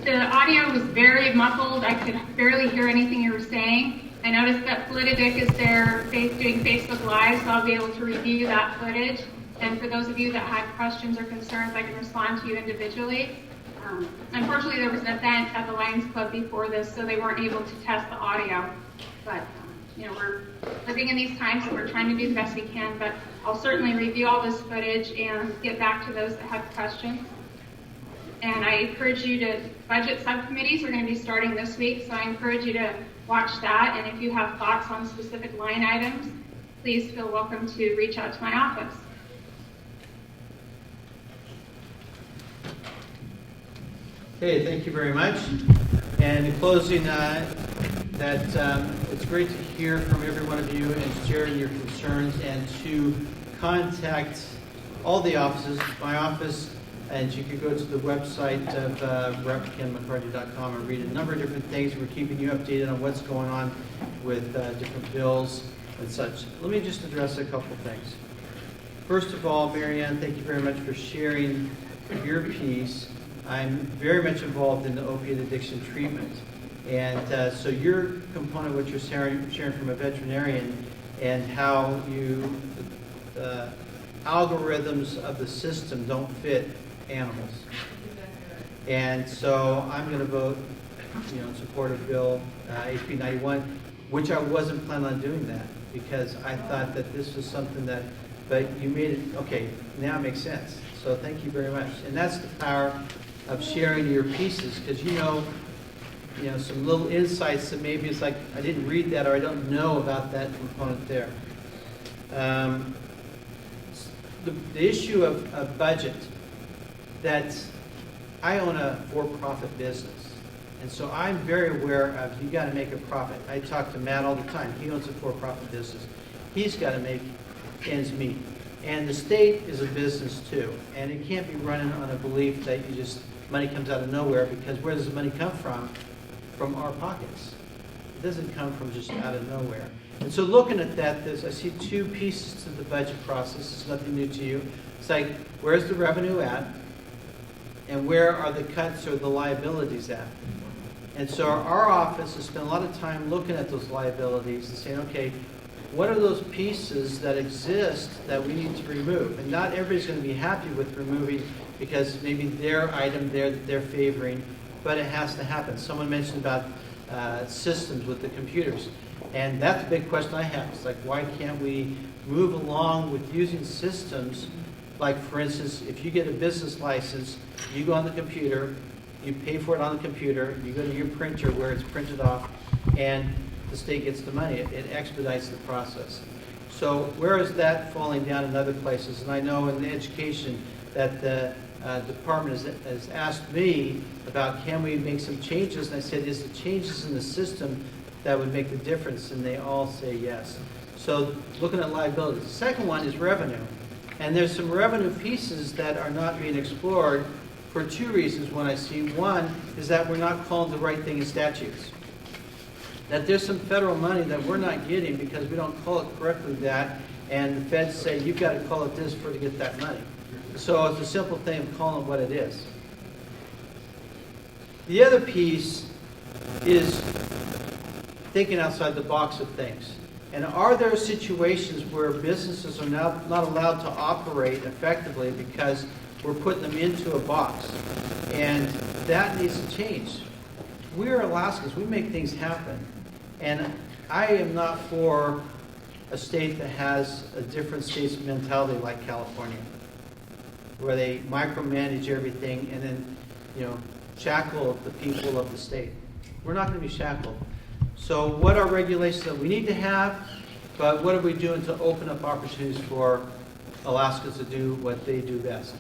Speaker 7: The audio was very muffled. I could barely hear anything you were saying. I noticed that Politadick is there doing Facebook Live, so I'll be able to review that footage. And for those of you that had questions or concerns, I can respond to you individually. Unfortunately, there was an event at the Lions Club before this, so they weren't able to test the audio. But we're living in these times, so we're trying to do the best we can. But I'll certainly review all this footage and get back to those that have questions. And I encourage you to, budget subcommittees are going to be starting this week, so I encourage you to watch that. And if you have thoughts on specific line items, please feel welcome to reach out to my office.
Speaker 4: Okay, thank you very much. And in closing, it's great to hear from every one of you and share your concerns and to contact all the offices, my office, and you could go to the website of RepKenMcCarty.com and read a number of different things. We're keeping you updated on what's going on with different bills and such. Let me just address a couple things. First of all, Marianne, thank you very much for sharing your piece. I'm very much involved in the opiate addiction treatment. And so your component, what you're sharing from a veterinarian, and how the algorithms of the system don't fit animals. And so I'm going to vote in support of Bill HB 91, which I wasn't planning on doing that because I thought that this was something that, but you made it, okay, now it makes sense. So thank you very much. And that's the power of sharing your pieces, because some little insights that maybe it's like I didn't read that or I don't know about that component there. The issue of budget, that I own a for-profit business, and so I'm very aware of you got to make a profit. I talk to Matt all the time. He owns a for-profit business. He's got to make ends meet. And the state is a business too, and it can't be running on a belief that money comes out of nowhere, because where does the money come from? From our pockets. It doesn't come from just out of nowhere. And so looking at that, I see two pieces to the budget process. It's nothing new to you. It's like, where's the revenue at? And where are the cuts or the liabilities at? And so our office has spent a lot of time looking at those liabilities and saying, okay, what are those pieces that exist that we need to remove? And not everybody's going to be happy with removing, because maybe their item they're favoring, but it has to happen. Someone mentioned about systems with the computers, and that's a big question I have. It's like, why can't we move along with using systems Like, for instance, if you get a business license, you go on the computer, you pay for it on the computer, you go to your printer where it's printed off, and the state gets the money. It expedites the process. So where is that falling down in other places? And I know in the education that the department has asked me about, can we make some changes? And I said, is the changes in the system that would make the difference? And they all say yes. So looking at liabilities. The second one is revenue. And there's some revenue pieces that are not being explored for two reasons when I see. One is that we're not calling the right thing in statutes. That there's some federal money that we're not getting because we don't call it correctly that, and the feds say you've got to call it this to get that money. So it's a simple thing of calling it what it is. The other piece is thinking outside the box of things. And are there situations where businesses are not allowed to operate effectively because we're putting them into a box? And that needs to change. We're Alaskans. We make things happen. And I am not for a state that has a different state's mentality like California, where they micromanage everything and then, shackle the people of the state. We're not going to be shackled. So what are regulations that we need to have, but what are we doing to open up opportunities for Alaskans to do what they do best?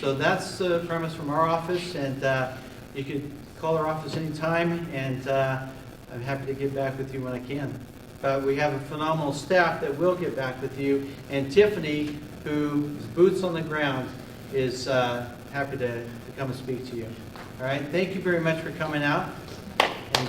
Speaker 4: So that's the premise from our office, and you could call our office anytime, and I'm happy to get back with you when I can. We have a phenomenal staff that will get back with you, and Tiffany, who's boots on the ground, is happy to come and speak to you. All right, thank you very much for coming out. And,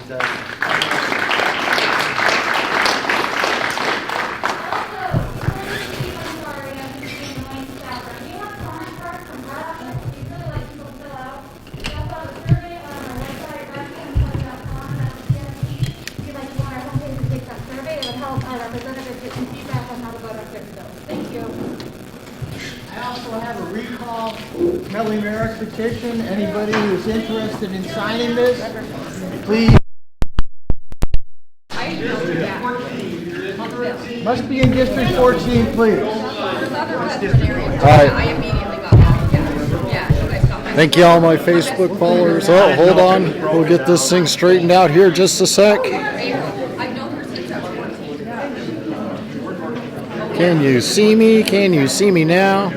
Speaker 17: Merrick petition. Anybody who's interested in signing this, please. Must be in District 14, please.
Speaker 1: All right. Thank you all my Facebook followers. Oh, hold on. We'll get this thing straightened out here just a sec. Can you see me? Can you see me now?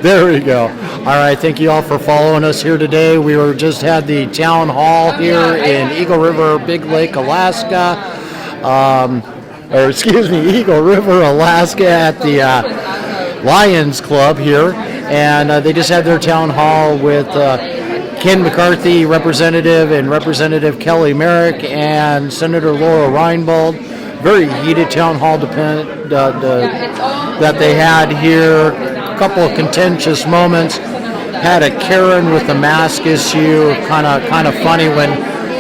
Speaker 1: There we go. All right, thank you all for following us here today. We just had the town hall here in Eagle River, Big Lake, Alaska. Eagle River, Alaska at the Lions Club here. And they just had their town hall with Ken McCarty, representative, and Representative Kelly Merrick, and Senator Lora Reinbold. Very heated town hall that they had here. A couple of contentious moments. Had a Karen with the mask issue. Kind of funny when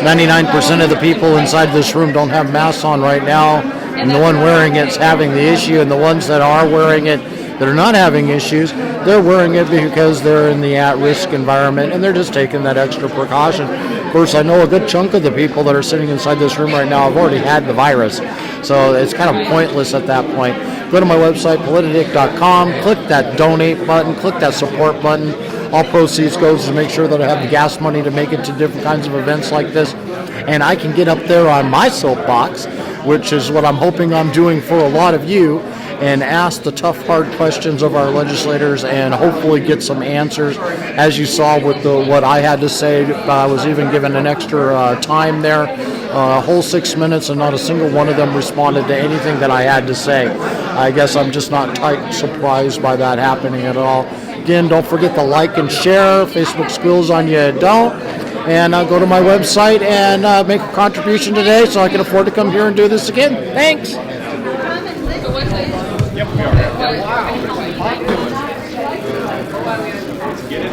Speaker 1: 99% of the people inside this room don't have masks on right now, and the one wearing it's having the issue, and the ones that are wearing it that are not having issues, they're wearing it because they're in the at-risk environment and they're just taking that extra precaution. Of course, I know a good chunk of the people that are sitting inside this room right now have already had the virus, so it's kind of pointless at that point. Go to my website, politadick.com, click that donate button, click that support button. All proceeds goes to make sure that I have the gas money to make it to different kinds of events like this, and I can get up there on my soapbox, which is what I'm hoping I'm doing for a lot of you, and ask the tough, hard questions of our legislators and hopefully get some answers. As you saw with what I had to say, I was even given an extra time there, a whole 6 minutes, and not a single one of them responded to anything that I had to say. I guess I'm just not surprised by that happening at all. Again, don't forget to like and share. Facebook squeals on you don't. And I'll go to my website and make a contribution today so I can afford to come here and do this again. Thanks.
Speaker 2: Yep, we are.